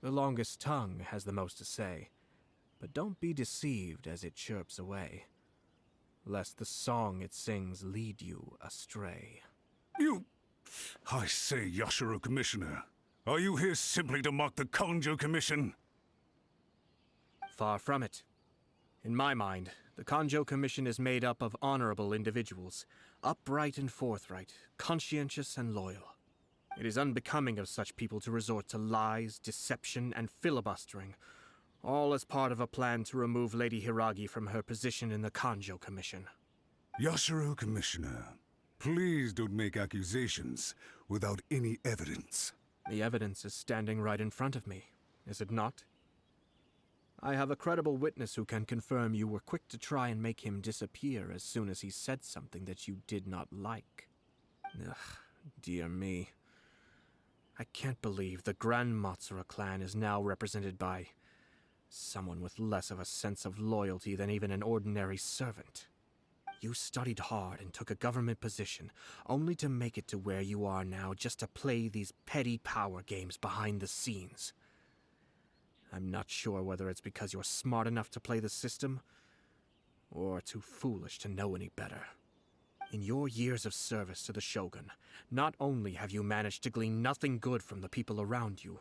The longest tongue has the most to say, but don't be deceived as it chirps away, lest the song it sings lead you astray. I say, Yashiro Commissioner, are you here simply to mock the Kanjo Commission? Far from it. In my mind, the Kanjo Commission is made up of honorable individuals, upright and forthright, conscientious and loyal. It is unbecoming of such people to resort to lies, deception, and filibustering, all as part of a plan to remove Lady Hiragi from her position in the Kanjo Commission. Yashiro Commissioner, please don't make accusations without any evidence. The evidence is standing right in front of me, is it not? I have a credible witness who can confirm you were quick to try and make him disappear as soon as he said something that you did not like. Ugh, dear me. I can't believe the Grand Matsura clan is now represented by someone with less of a sense of loyalty than even an ordinary servant. You studied hard and took a government position, only to make it to where you are now just to play these petty power games behind the scenes. I'm not sure whether it's because you're smart enough to play the system, or too foolish to know any better. In your years of service to the Shogun, not only have you managed to glean nothing good from the people around you,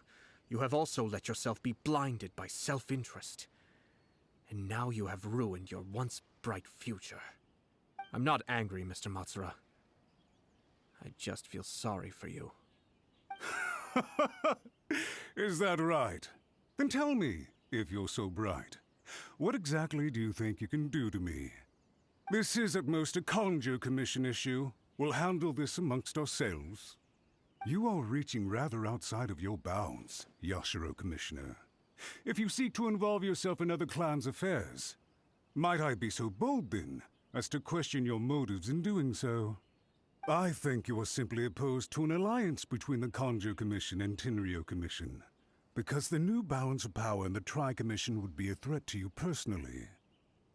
you have also let yourself be blinded by self-interest. And now you have ruined your once bright future. I'm not angry, Mr. Matsura. I just feel sorry for you. Is that right? Then tell me, if you're so bright, what exactly do you think you can do to me? This is at most a Kanjo Commission issue. We'll handle this amongst ourselves. You are reaching rather outside of your bounds, Yashiro Commissioner. If you seek to involve yourself in other clans' affairs, might I be so bold then, as to question your motives in doing so? I think you are simply opposed to an alliance between the Kanjo Commission and Tenryo Commission, because the new balance of power in the Tri-Commission would be a threat to you personally.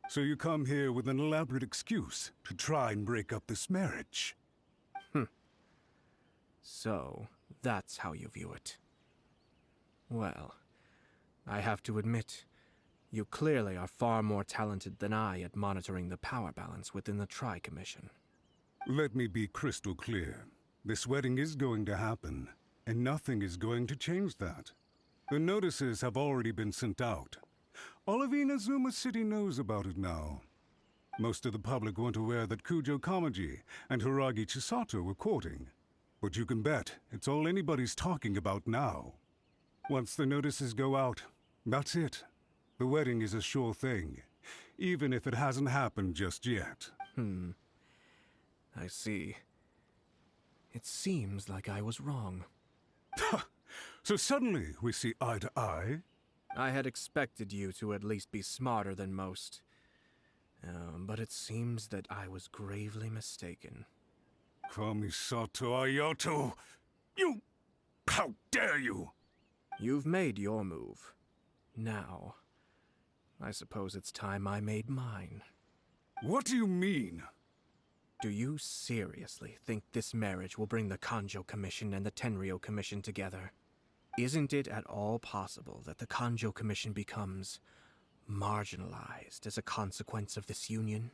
So you come here with an elaborate excuse to try and break up this marriage. So, that's how you view it. Well, I have to admit, you clearly are far more talented than I at monitoring the power balance within the Tri-Commission. Let me be crystal clear. This wedding is going to happen, and nothing is going to change that. The notices have already been sent out. All of Inazuma City knows about it now. Most of the public weren't aware that Kujo Kamaji and Hiragi Chisato were courting. But you can bet it's all anybody's talking about now. Once the notices go out, that's it. The wedding is a sure thing, even if it hasn't happened just yet. I see. It seems like I was wrong. So suddenly we see eye to eye? I had expected you to at least be smarter than most. But it seems that I was gravely mistaken. Kamisato Ayato! You... How dare you! You've made your move. Now, I suppose it's time I made mine. What do you mean? Do you seriously think this marriage will bring the Kanjo Commission and the Tenryo Commission together? Isn't it at all possible that the Kanjo Commission becomes marginalized as a consequence of this union?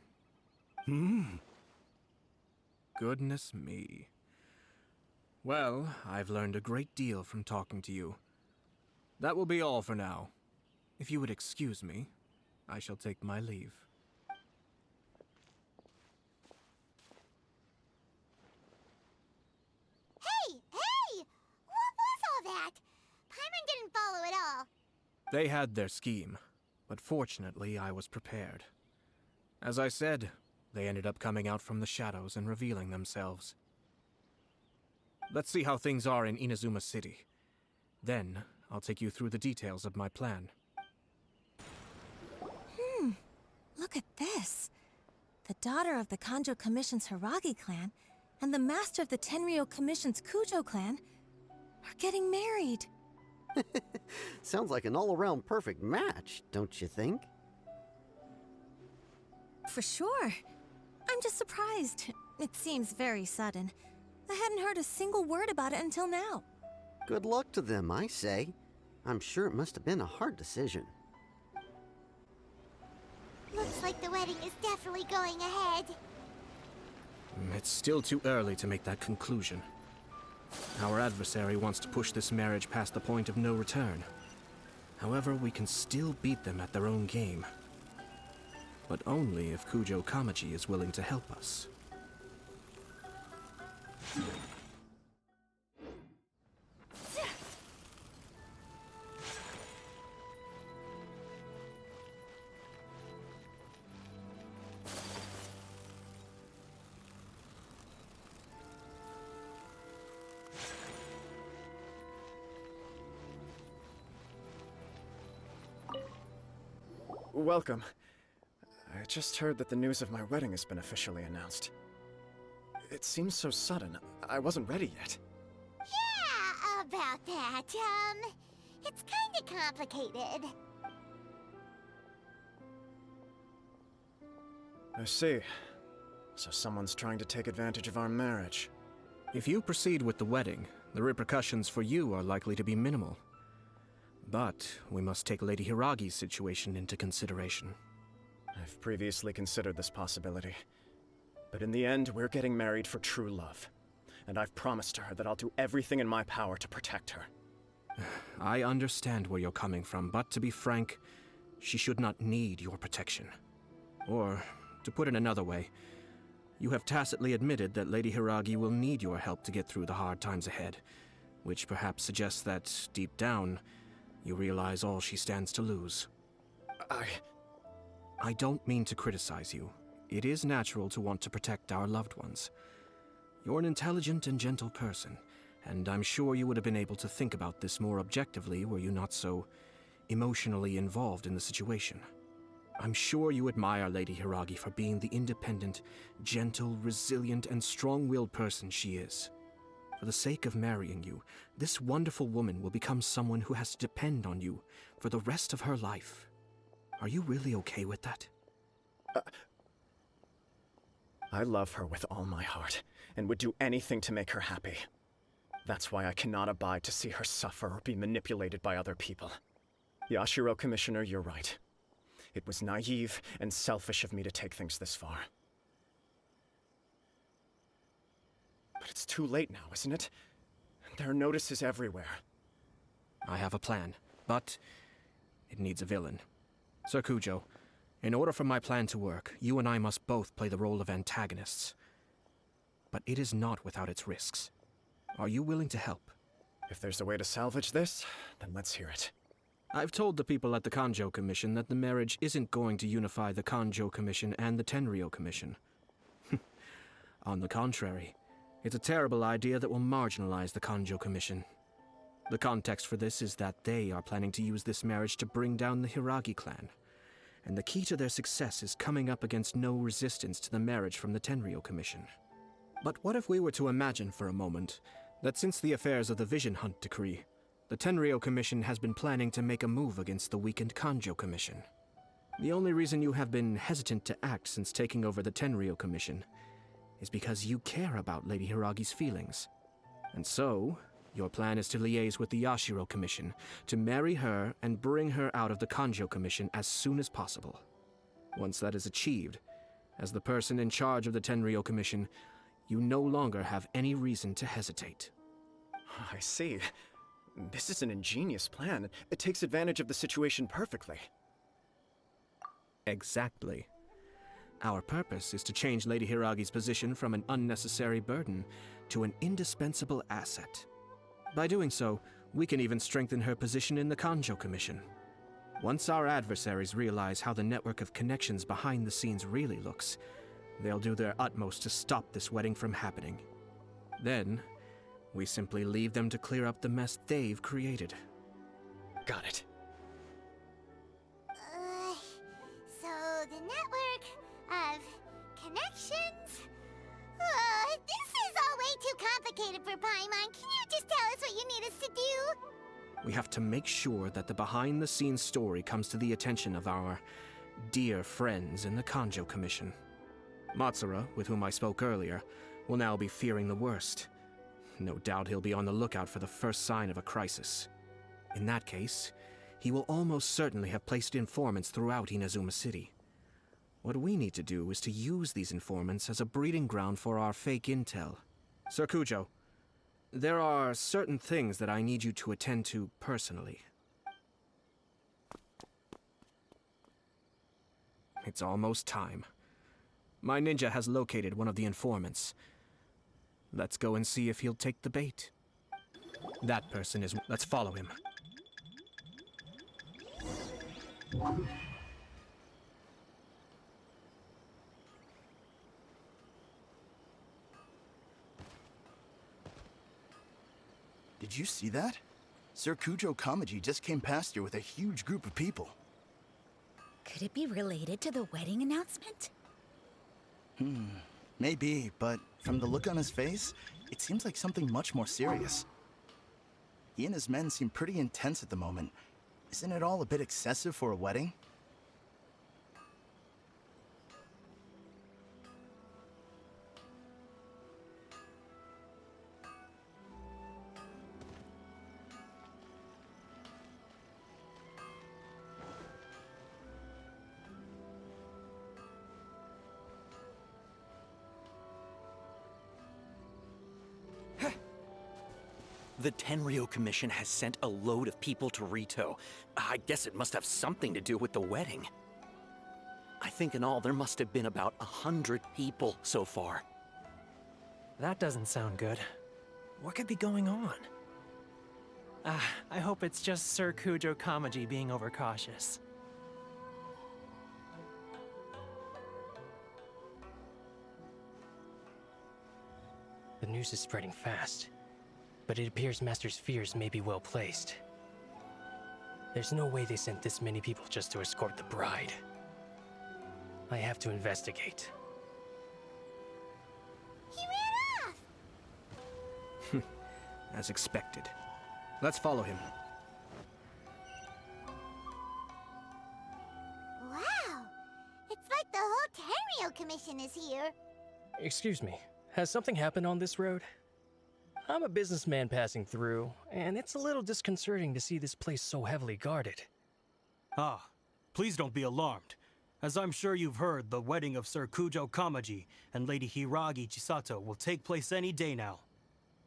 Goodness me. Well, I've learned a great deal from talking to you. That will be all for now. If you would excuse me, I shall take my leave. Hey! What was all that? Paimon didn't follow at all. They had their scheme, but fortunately I was prepared. As I said, they ended up coming out from the shadows and revealing themselves. Let's see how things are in Inazuma City. Then, I'll take you through the details of my plan. Look at this. The daughter of the Kanjo Commission's Hiragi clan and the master of the Tenryo Commission's Kujo clan are getting married. Sounds like an all-around perfect match, don't you think? For sure. I'm just surprised. It seems very sudden. I hadn't heard a single word about it until now. Good luck to them, I say. I'm sure it must have been a hard decision. Looks like the wedding is definitely going ahead. It's still too early to make that conclusion. Our adversary wants to push this marriage past the point of no return. However, we can still beat them at their own game. But only if Kujo Kamaji is willing to help us. Welcome. I just heard that the news of my wedding has been officially announced. It seems so sudden. I wasn't ready yet. Yeah, about that. It's kinda complicated. I see. So someone's trying to take advantage of our marriage. If you proceed with the wedding, the repercussions for you are likely to be minimal. But we must take Lady Hiragi's situation into consideration. I've previously considered this possibility. But in the end, we're getting married for true love. And I've promised her that I'll do everything in my power to protect her. I understand where you're coming from, but to be frank, she should not need your protection. Or, to put it another way, you have tacitly admitted that Lady Hiragi will need your help to get through the hard times ahead, which perhaps suggests that, deep down, you realize all she stands to lose. I don't mean to criticize you. It is natural to want to protect our loved ones. You're an intelligent and gentle person, and I'm sure you would have been able to think about this more objectively were you not so emotionally involved in the situation. I'm sure you admire Lady Hiragi for being the independent, gentle, resilient, and strong-willed person she is. For the sake of marrying you, this wonderful woman will become someone who has to depend on you for the rest of her life. Are you really okay with that? I love her with all my heart, and would do anything to make her happy. That's why I cannot abide to see her suffer or be manipulated by other people. Yashiro, Commissioner, you're right. It was naive and selfish of me to take things this far. But it's too late now, isn't it? There are notices everywhere. I have a plan, but it needs a villain. Sir Kujo, in order for my plan to work, you and I must both play the role of antagonists. But it is not without its risks. Are you willing to help? If there's a way to salvage this, then let's hear it. I've told the people at the Kanjo Commission that the marriage isn't going to unify the Kanjo Commission and the Tenryou Commission. On the contrary, it's a terrible idea that will marginalize the Kanjo Commission. The context for this is that they are planning to use this marriage to bring down the Hiragi clan. And the key to their success is coming up against no resistance to the marriage from the Tenryou Commission. But what if we were to imagine for a moment that since the affairs of the Vision Hunt Decree, the Tenryou Commission has been planning to make a move against the weakened Kanjo Commission? The only reason you have been hesitant to act since taking over the Tenryou Commission is because you care about Lady Hiragi's feelings. And so, your plan is to liaise with the Yashiro Commission to marry her and bring her out of the Kanjo Commission as soon as possible. Once that is achieved, as the person in charge of the Tenryou Commission, you no longer have any reason to hesitate. I see. This is an ingenious plan. It takes advantage of the situation perfectly. Exactly. Our purpose is to change Lady Hiragi's position from an unnecessary burden to an indispensable asset. By doing so, we can even strengthen her position in the Kanjo Commission. Once our adversaries realize how the network of connections behind the scenes really looks, they'll do their utmost to stop this wedding from happening. Then, we simply leave them to clear up the mess they've created. Got it. So the network of connections? This is all way too complicated for Paimon. Can you just tell us what you need us to do? We have to make sure that the behind-the-scenes story comes to the attention of our dear friends in the Kanjo Commission. Matsura, with whom I spoke earlier, will now be fearing the worst. No doubt he'll be on the lookout for the first sign of a crisis. In that case, he will almost certainly have placed informants throughout Inazuma City. What we need to do is to use these informants as a breeding ground for our fake intel. Sir Kujo, there are certain things that I need you to attend to personally. It's almost time. My ninja has located one of the informants. Let's go and see if he'll take the bait. That person is... Let's follow him. Did you see that? Sir Kujo Kamaji just came past here with a huge group of people. Could it be related to the wedding announcement? Maybe, but from the look on his face, it seems like something much more serious. He and his men seem pretty intense at the moment. Isn't it all a bit excessive for a wedding? The Tenryou Commission has sent a load of people to Rito. I guess it must have something to do with the wedding. I think in all there must have been about 100 people so far. That doesn't sound good. What could be going on? I hope it's just Sir Kujo Kamaji being overcautious. The news is spreading fast, but it appears Master's fears may be well placed. There's no way they sent this many people just to escort the bride. I have to investigate. He ran off! As expected. Let's follow him. Wow! It's like the whole Tenryou Commission is here. Excuse me, has something happened on this road? I'm a businessman passing through, and it's a little disconcerting to see this place so heavily guarded. Ah, please don't be alarmed. As I'm sure you've heard, the wedding of Sir Kujo Kamaji and Lady Hiragi Chisato will take place any day now.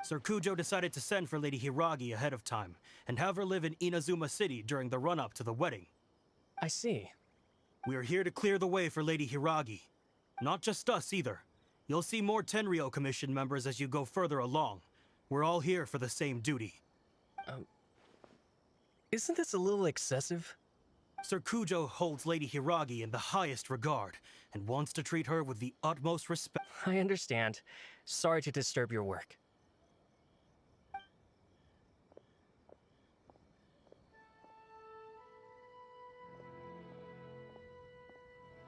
Sir Kujo decided to send for Lady Hiragi ahead of time, and have her live in Inazuma City during the run-up to the wedding. I see. We are here to clear the way for Lady Hiragi. Not just us, either. You'll see more Tenryou Commission members as you go further along. We're all here for the same duty. Isn't this a little excessive? Sir Kujo holds Lady Hiragi in the highest regard, and wants to treat her with the utmost respect. I understand. Sorry to disturb your work.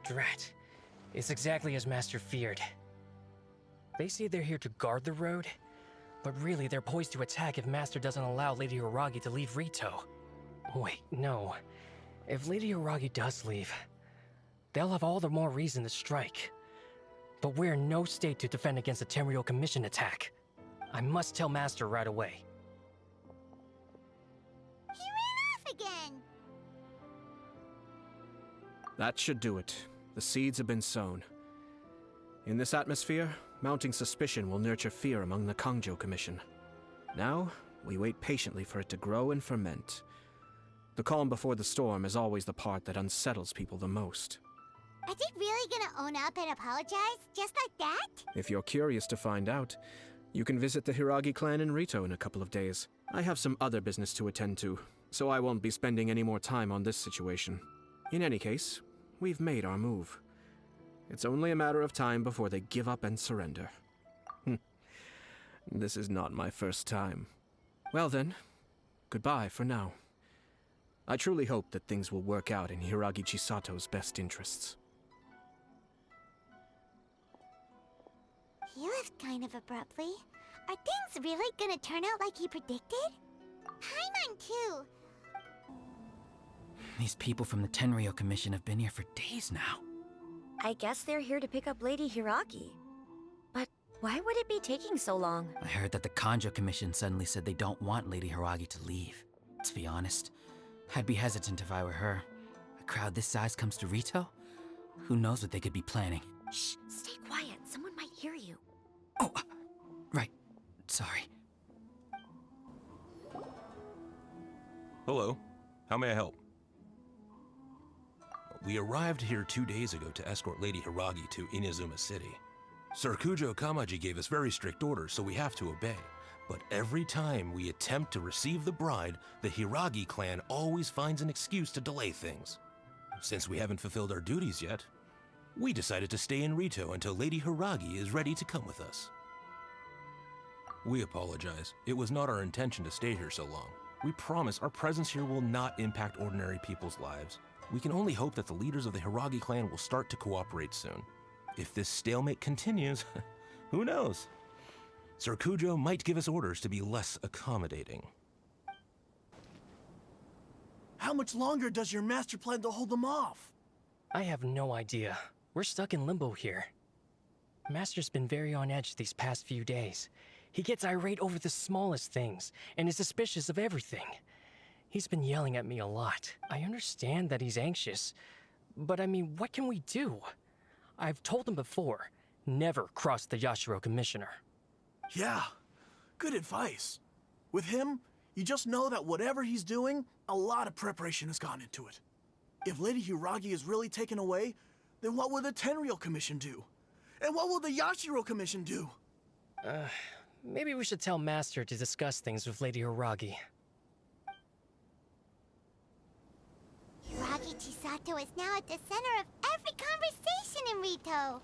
Drat. It's exactly as Master feared. They say they're here to guard the road, but really they're poised to attack if Master doesn't allow Lady Hiragi to leave Rito. Wait, no. If Lady Hiragi does leave, they'll have all the more reason to strike. But we're in no state to defend against a Tenryou Commission attack. I must tell Master right away. He ran off again! That should do it. The seeds have been sown. In this atmosphere, mounting suspicion will nurture fear among the Kanjo Commission. Now, we wait patiently for it to grow and ferment. The calm before the storm is always the part that unsettles people the most. Are they really gonna own up and apologize, just like that? If you're curious to find out, you can visit the Hiragi clan in Rito in a couple of days. I have some other business to attend to, so I won't be spending any more time on this situation. In any case, we've made our move. It's only a matter of time before they give up and surrender. This is not my first time. Well then, goodbye for now. I truly hope that things will work out in Hiragi Chisato's best interests. He left kind of abruptly. Are things really gonna turn out like he predicted? Paimon too. These people from the Tenryou Commission have been here for days now. I guess they're here to pick up Lady Hiragi. But why would it be taking so long? I heard that the Kanjo Commission suddenly said they don't want Lady Hiragi to leave. To be honest, I'd be hesitant if I were her. A crowd this size comes to Rito? Who knows what they could be planning? Shh, stay quiet. Someone might hear you. Right. Sorry. Hello. How may I help? We arrived here 2 days ago to escort Lady Hiragi to Inazuma City. Sir Kujo Kamaji gave us very strict orders, so we have to obey. But every time we attempt to receive the bride, the Hiragi clan always finds an excuse to delay things. Since we haven't fulfilled our duties yet, we decided to stay in Rito until Lady Hiragi is ready to come with us. We apologize. It was not our intention to stay here so long. We promise our presence here will not impact ordinary people's lives. We can only hope that the leaders of the Hiragi clan will start to cooperate soon. If this stalemate continues, who knows? Sir Kujo might give us orders to be less accommodating. How much longer does your master plan to hold them off? I have no idea. We're stuck in limbo here. Master's been very on edge these past few days. He gets irate over the smallest things, and is suspicious of everything. He's been yelling at me a lot. I understand that he's anxious, but I mean, what can we do? I've told him before, never cross the Yashiro Commissioner. Yeah, good advice. With him, you just know that whatever he's doing, a lot of preparation has gone into it. If Lady Hiragi is really taken away, then what will the Tenryou Commission do? And what will the Yashiro Commission do? Maybe we should tell Master to discuss things with Lady Hiragi. Hiragi Chisato is now at the center of every conversation in Rito.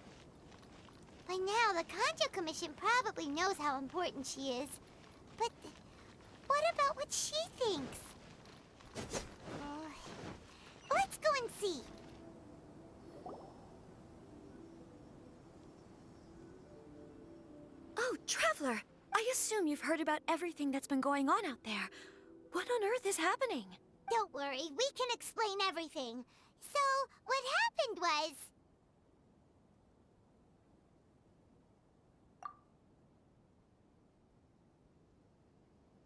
By now, the Kanjo Commission probably knows how important she is. But what about what she thinks? Let's go and see. Oh, Traveler! I assume you've heard about everything that's been going on out there. What on earth is happening? Don't worry, we can explain everything. So, what happened was...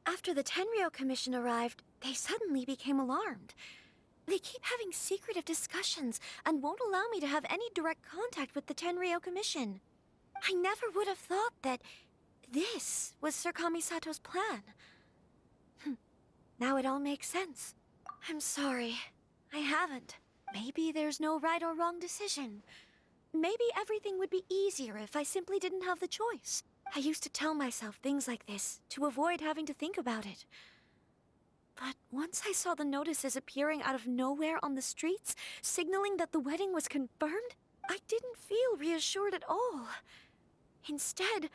After the Tenryou Commission arrived, they suddenly became alarmed. They keep having secretive discussions and won't allow me to have any direct contact with the Tenryou Commission. I never would have thought that this was Sir Kamisato's plan. Now it all makes sense. I'm sorry. I haven't. Maybe there's no right or wrong decision. Maybe everything would be easier if I simply didn't have the choice. I used to tell myself things like this to avoid having to think about it. But once I saw the notices appearing out of nowhere on the streets, signaling that the wedding was confirmed, I didn't feel reassured at all. Instead,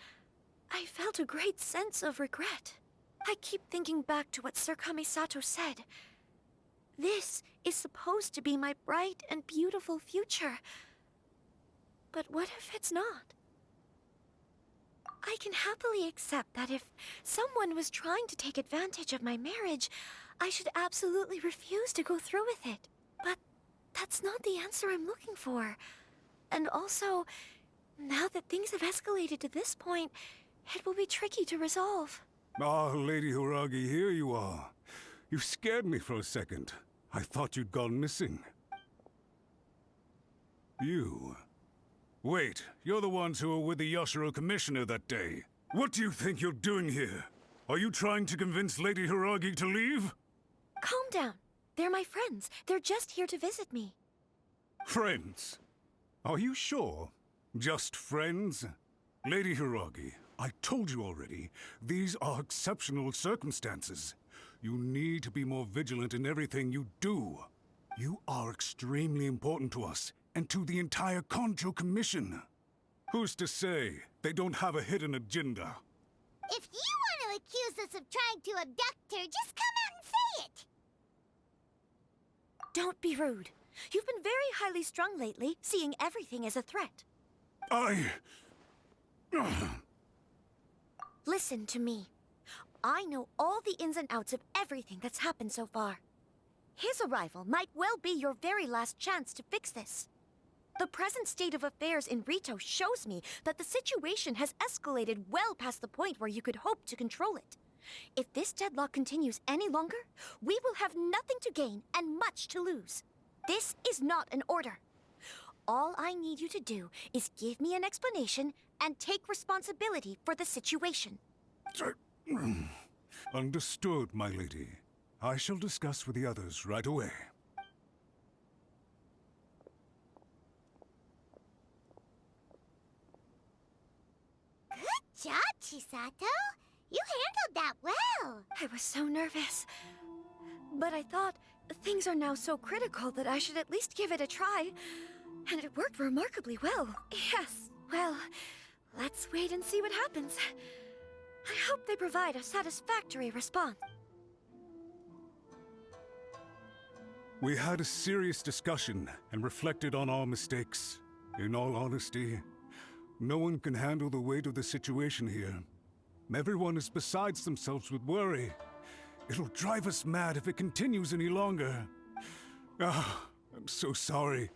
I felt a great sense of regret. I keep thinking back to what Sir Kamisato said. This is supposed to be my bright and beautiful future. But what if it's not? I can happily accept that if someone was trying to take advantage of my marriage, I should absolutely refuse to go through with it. But that's not the answer I'm looking for. And also, now that things have escalated to this point, it will be tricky to resolve. Ah, Lady Hiragi, here you are. You scared me for a second. I thought you'd gone missing. You... Wait, you're the ones who were with the Yashiro Commissioner that day. What do you think you're doing here? Are you trying to convince Lady Hiragi to leave? Calm down. They're my friends. They're just here to visit me. Friends? Are you sure? Just friends? Lady Hiragi, I told you already, these are exceptional circumstances. You need to be more vigilant in everything you do. You are extremely important to us, and to the entire Kanjo Commission. Who's to say they don't have a hidden agenda? If you want to accuse us of trying to abduct her, just come out and say it! Don't be rude. You've been very highly strung lately, seeing everything as a threat. I... Listen to me. I know all the ins and outs of everything that's happened so far. His arrival might well be your very last chance to fix this. The present state of affairs in Rito shows me that the situation has escalated well past the point where you could hope to control it. If this deadlock continues any longer, we will have nothing to gain and much to lose. This is not an order. All I need you to do is give me an explanation and take responsibility for the situation. Understood, my lady. I shall discuss with the others right away. Good job, Chisato. You handled that well. I was so nervous. But I thought things are now so critical that I should at least give it a try. And it worked remarkably well. Yes, well, let's wait and see what happens. I hope they provide a satisfactory response. We had a serious discussion and reflected on our mistakes. In all honesty, no one can handle the weight of the situation here. Everyone is besides themselves with worry. It'll drive us mad if it continues any longer. I'm so sorry.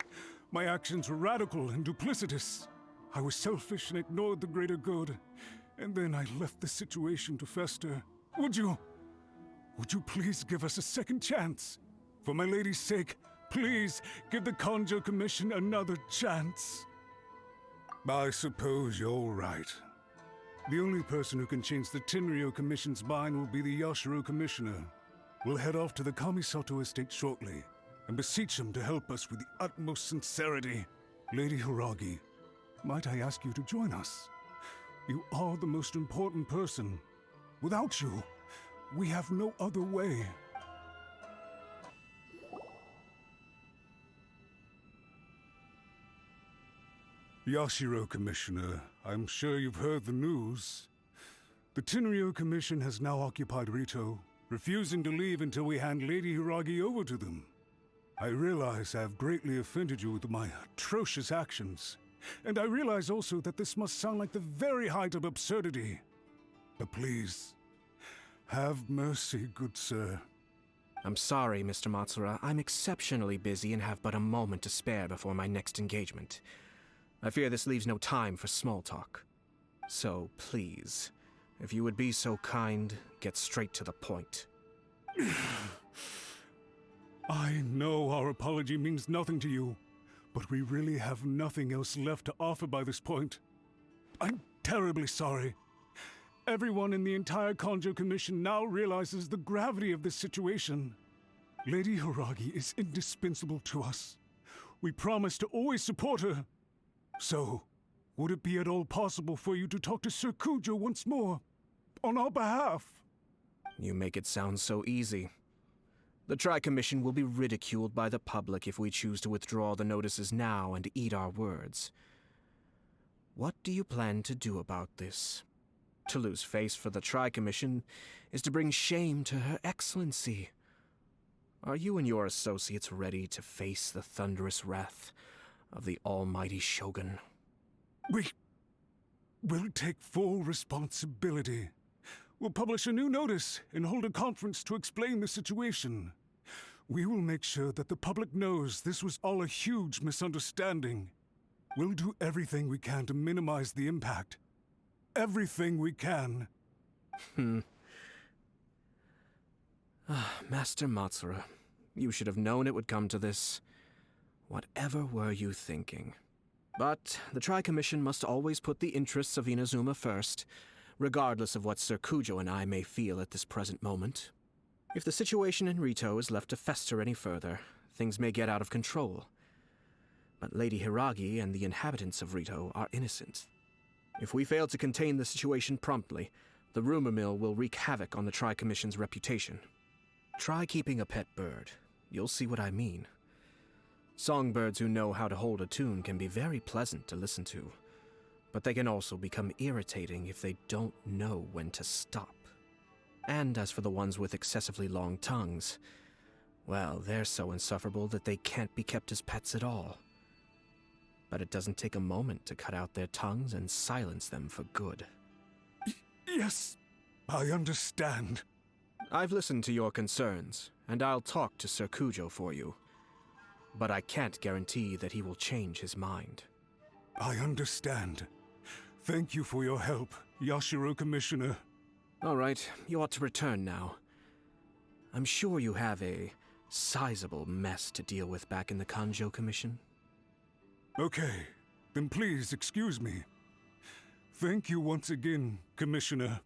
My actions were radical and duplicitous. I was selfish and ignored the greater good. And then I left the situation to fester. Would you please give us a second chance? For my lady's sake, please give the Kanjo Commission another chance. I suppose you're right. The only person who can change the Tenryou Commission's mind will be the Yashiro Commissioner. We'll head off to the Kamisato estate shortly and beseech him to help us with the utmost sincerity. Lady Hiragi, might I ask you to join us? You are the most important person. Without you, we have no other way. Yashiro Commissioner, I'm sure you've heard the news. The Tenryou Commission has now occupied Rito, refusing to leave until we hand Lady Hiragi over to them. I realize I have greatly offended you with my atrocious actions, and I realize also that this must sound like the very height of absurdity. But please, have mercy, good sir. I'm sorry, Mr. Matsura. I'm exceptionally busy and have but a moment to spare before my next engagement. I fear this leaves no time for small talk. So, please, if you would be so kind, get straight to the point. I know our apology means nothing to you, but we really have nothing else left to offer by this point. I'm terribly sorry. Everyone in the entire Kanjo Commission now realizes the gravity of this situation. Lady Hiragi is indispensable to us. We promise to always support her. So, would it be at all possible for you to talk to Sir Kujo once more, on our behalf? You make it sound so easy. The Tri-Commission will be ridiculed by the public if we choose to withdraw the notices now and eat our words. What do you plan to do about this? To lose face for the Tri-Commission is to bring shame to Her Excellency. Are you and your associates ready to face the thunderous wrath of the almighty Shogun? We'll take full responsibility. We'll publish a new notice and hold a conference to explain the situation. We will make sure that the public knows this was all a huge misunderstanding. We'll do everything we can to minimize the impact. Everything we can. Master Matsura, you should have known it would come to this. Whatever were you thinking? But the Tri-Commission must always put the interests of Inazuma first, regardless of what Sir Kujo and I may feel at this present moment. If the situation in Rito is left to fester any further, things may get out of control. But Lady Hiragi and the inhabitants of Rito are innocent. If we fail to contain the situation promptly, the rumor mill will wreak havoc on the Tri-Commission's reputation. Try keeping a pet bird. You'll see what I mean. Songbirds who know how to hold a tune can be very pleasant to listen to, but they can also become irritating if they don't know when to stop. And as for the ones with excessively long tongues, well, they're so insufferable that they can't be kept as pets at all. But it doesn't take a moment to cut out their tongues and silence them for good. Yes, I understand. I've listened to your concerns, and I'll talk to Sir Kujo for you. But I can't guarantee that he will change his mind. I understand. Thank you for your help, Yashiro Commissioner. All right, you ought to return now. I'm sure you have a sizable mess to deal with back in the Kanjo Commission. Okay, then please excuse me. Thank you once again, Commissioner.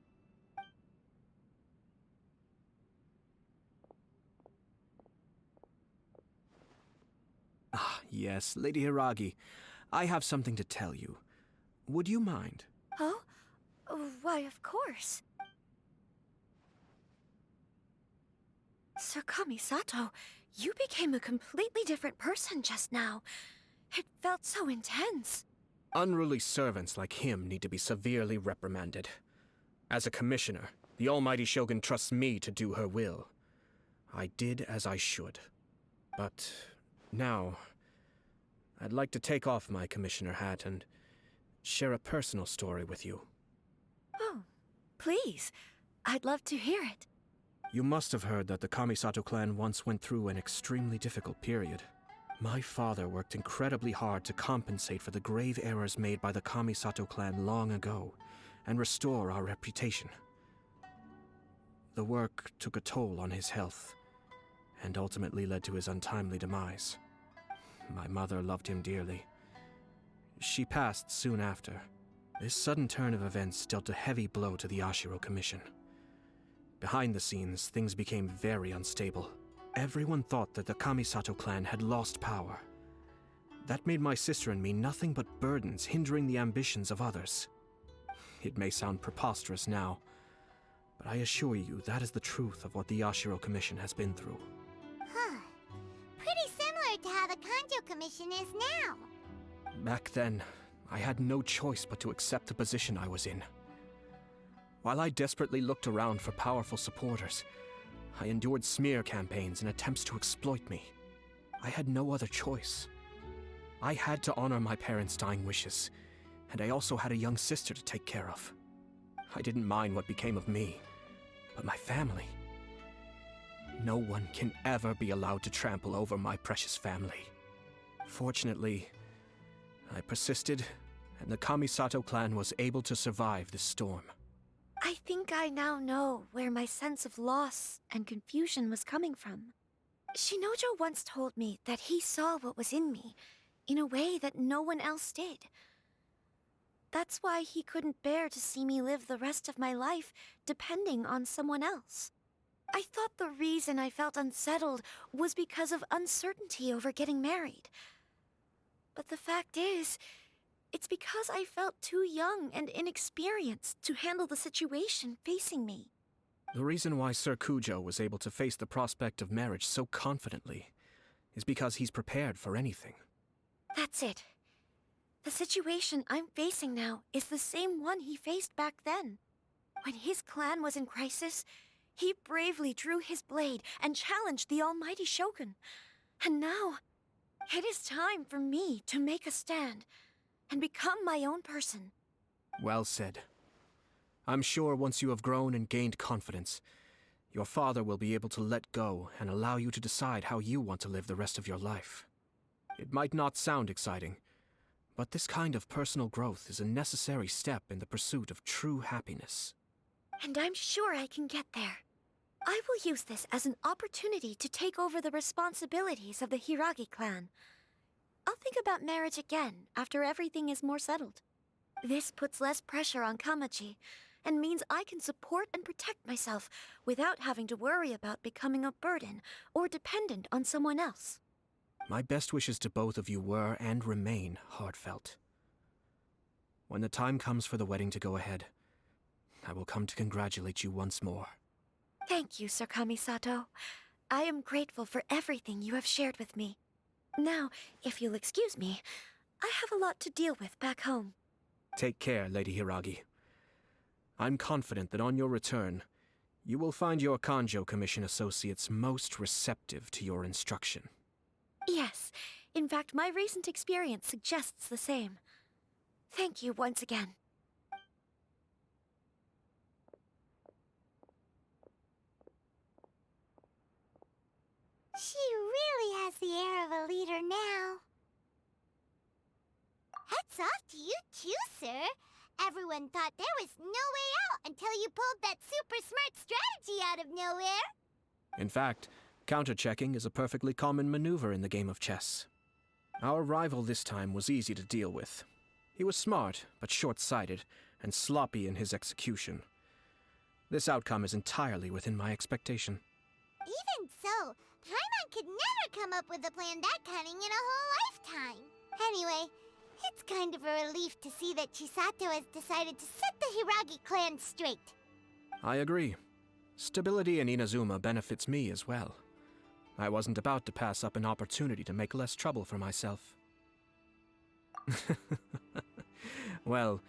Ah, yes, Lady Hiragi. I have something to tell you. Would you mind? Oh? Why, of course. Sir Kamisato, you became a completely different person just now. It felt so intense. Unruly servants like him need to be severely reprimanded. As a commissioner, the almighty Shogun trusts me to do her will. I did as I should. But now, I'd like to take off my commissioner hat and share a personal story with you. Oh, please. I'd love to hear it. You must have heard that the Kamisato clan once went through an extremely difficult period. My father worked incredibly hard to compensate for the grave errors made by the Kamisato clan long ago, and restore our reputation. The work took a toll on his health, and ultimately led to his untimely demise. My mother loved him dearly. She passed soon after. This sudden turn of events dealt a heavy blow to the Yashiro Commission. Behind the scenes, things became very unstable. Everyone thought that the Kamisato clan had lost power. That made my sister and me nothing but burdens, hindering the ambitions of others. It may sound preposterous now, but I assure you that is the truth of what the Yashiro Commission has been through. Huh. Pretty similar to how the Kanjo Commission is now. Back then, I had no choice but to accept the position I was in. While I desperately looked around for powerful supporters, I endured smear campaigns and attempts to exploit me. I had no other choice. I had to honor my parents' dying wishes, and I also had a young sister to take care of. I didn't mind what became of me, but my family. No one can ever be allowed to trample over my precious family. Fortunately, I persisted, and the Kamisato clan was able to survive this storm. I think I now know where my sense of loss and confusion was coming from. Shinojo once told me that he saw what was in me, in a way that no one else did. That's why he couldn't bear to see me live the rest of my life depending on someone else. I thought the reason I felt unsettled was because of uncertainty over getting married. But the fact is, it's because I felt too young and inexperienced to handle the situation facing me. The reason why Sir Kujo was able to face the prospect of marriage so confidently is because he's prepared for anything. That's it. The situation I'm facing now is the same one he faced back then. When his clan was in crisis, he bravely drew his blade and challenged the almighty Shogun. And now, it is time for me to make a stand and become my own person. Well said. I'm sure once you have grown and gained confidence, your father will be able to let go and allow you to decide how you want to live the rest of your life. It might not sound exciting, but this kind of personal growth is a necessary step in the pursuit of true happiness. And I'm sure I can get there. I will use this as an opportunity to take over the responsibilities of the Hiragi clan. I'll think about marriage again after everything is more settled. This puts less pressure on Kamaji, and means I can support and protect myself without having to worry about becoming a burden or dependent on someone else. My best wishes to both of you were and remain heartfelt. When the time comes for the wedding to go ahead, I will come to congratulate you once more. Thank you, Sir Kamisato. I am grateful for everything you have shared with me. Now, if you'll excuse me, I have a lot to deal with back home. Take care, Lady Hiragi. I'm confident that on your return, you will find your Kanjo Commission associates most receptive to your instruction. Yes, in fact, my recent experience suggests the same. Thank you once again. She really has the air of a leader now. Hats off to you too, sir. Everyone thought there was no way out until you pulled that super smart strategy out of nowhere. In fact, counter-checking is a perfectly common maneuver in the game of chess. Our rival this time was easy to deal with. He was smart, but short-sighted, and sloppy in his execution. This outcome is entirely within my expectation. Even so, Paimon could never come up with a plan that cunning in a whole lifetime. Anyway, it's kind of a relief to see that Chisato has decided to set the Hiragi clan straight. I agree. Stability in Inazuma benefits me as well. I wasn't about to pass up an opportunity to make less trouble for myself. Well,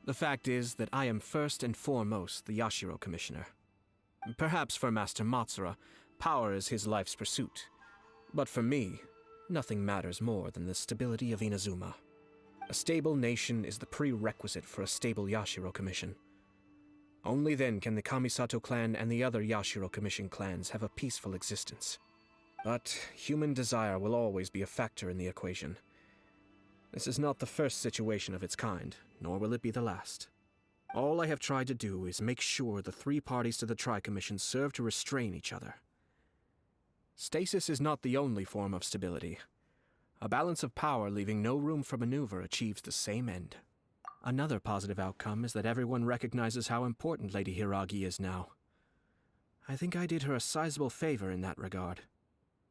the fact is that I am first and foremost the Yashiro Commissioner. Perhaps for Master Matsura, power is his life's pursuit. But for me, nothing matters more than the stability of Inazuma. A stable nation is the prerequisite for a stable Yashiro Commission. Only then can the Kamisato clan and the other Yashiro Commission clans have a peaceful existence. But human desire will always be a factor in the equation. This is not the first situation of its kind, nor will it be the last. All I have tried to do is make sure the three parties to the Tri-Commission serve to restrain each other. Stasis is not the only form of stability. A balance of power leaving no room for maneuver achieves the same end. Another positive outcome is that everyone recognizes how important Lady Hiragi is now. I think I did her a sizable favor in that regard.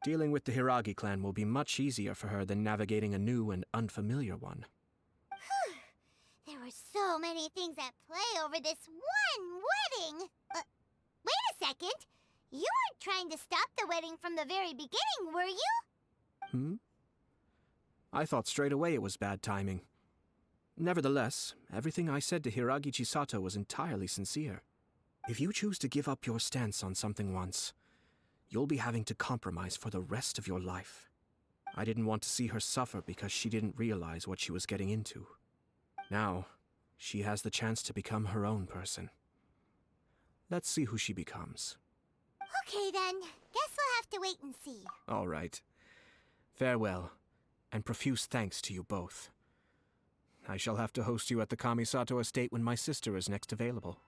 Dealing with the Hiragi clan will be much easier for her than navigating a new and unfamiliar one. Whew. There were so many things at play over this one wedding. Wait a second. You weren't trying to stop the wedding from the very beginning, were you? I thought straight away it was bad timing. Nevertheless, everything I said to Hiragi Chisato was entirely sincere. If you choose to give up your stance on something once, you'll be having to compromise for the rest of your life. I didn't want to see her suffer because she didn't realize what she was getting into. Now, she has the chance to become her own person. Let's see who she becomes. Okay then, guess we'll have to wait and see. All right. Farewell, and profuse thanks to you both. I shall have to host you at the Kamisato estate when my sister is next available.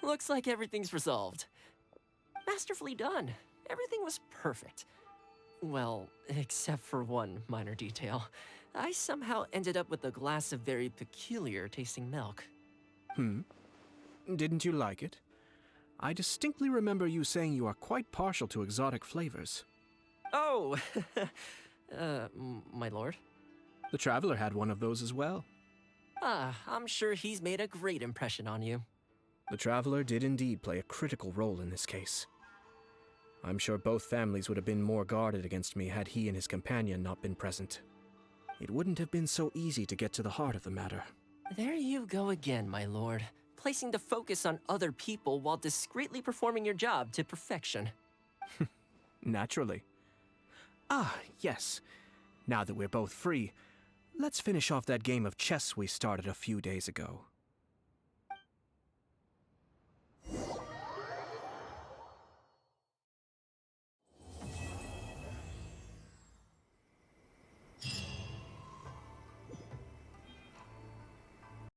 Looks like everything's resolved. Masterfully done. Everything was perfect. Well, except for one minor detail. I somehow ended up with a glass of very peculiar tasting milk. Didn't you like it? I distinctly remember you saying you are quite partial to exotic flavors. Oh, my lord? The Traveler had one of those as well. I'm sure he's made a great impression on you. The Traveler did indeed play a critical role in this case. I'm sure both families would have been more guarded against me had he and his companion not been present. It wouldn't have been so easy to get to the heart of the matter. There you go again, my lord. Placing the focus on other people while discreetly performing your job to perfection. Naturally. Yes. Now that we're both free, let's finish off that game of chess we started a few days ago.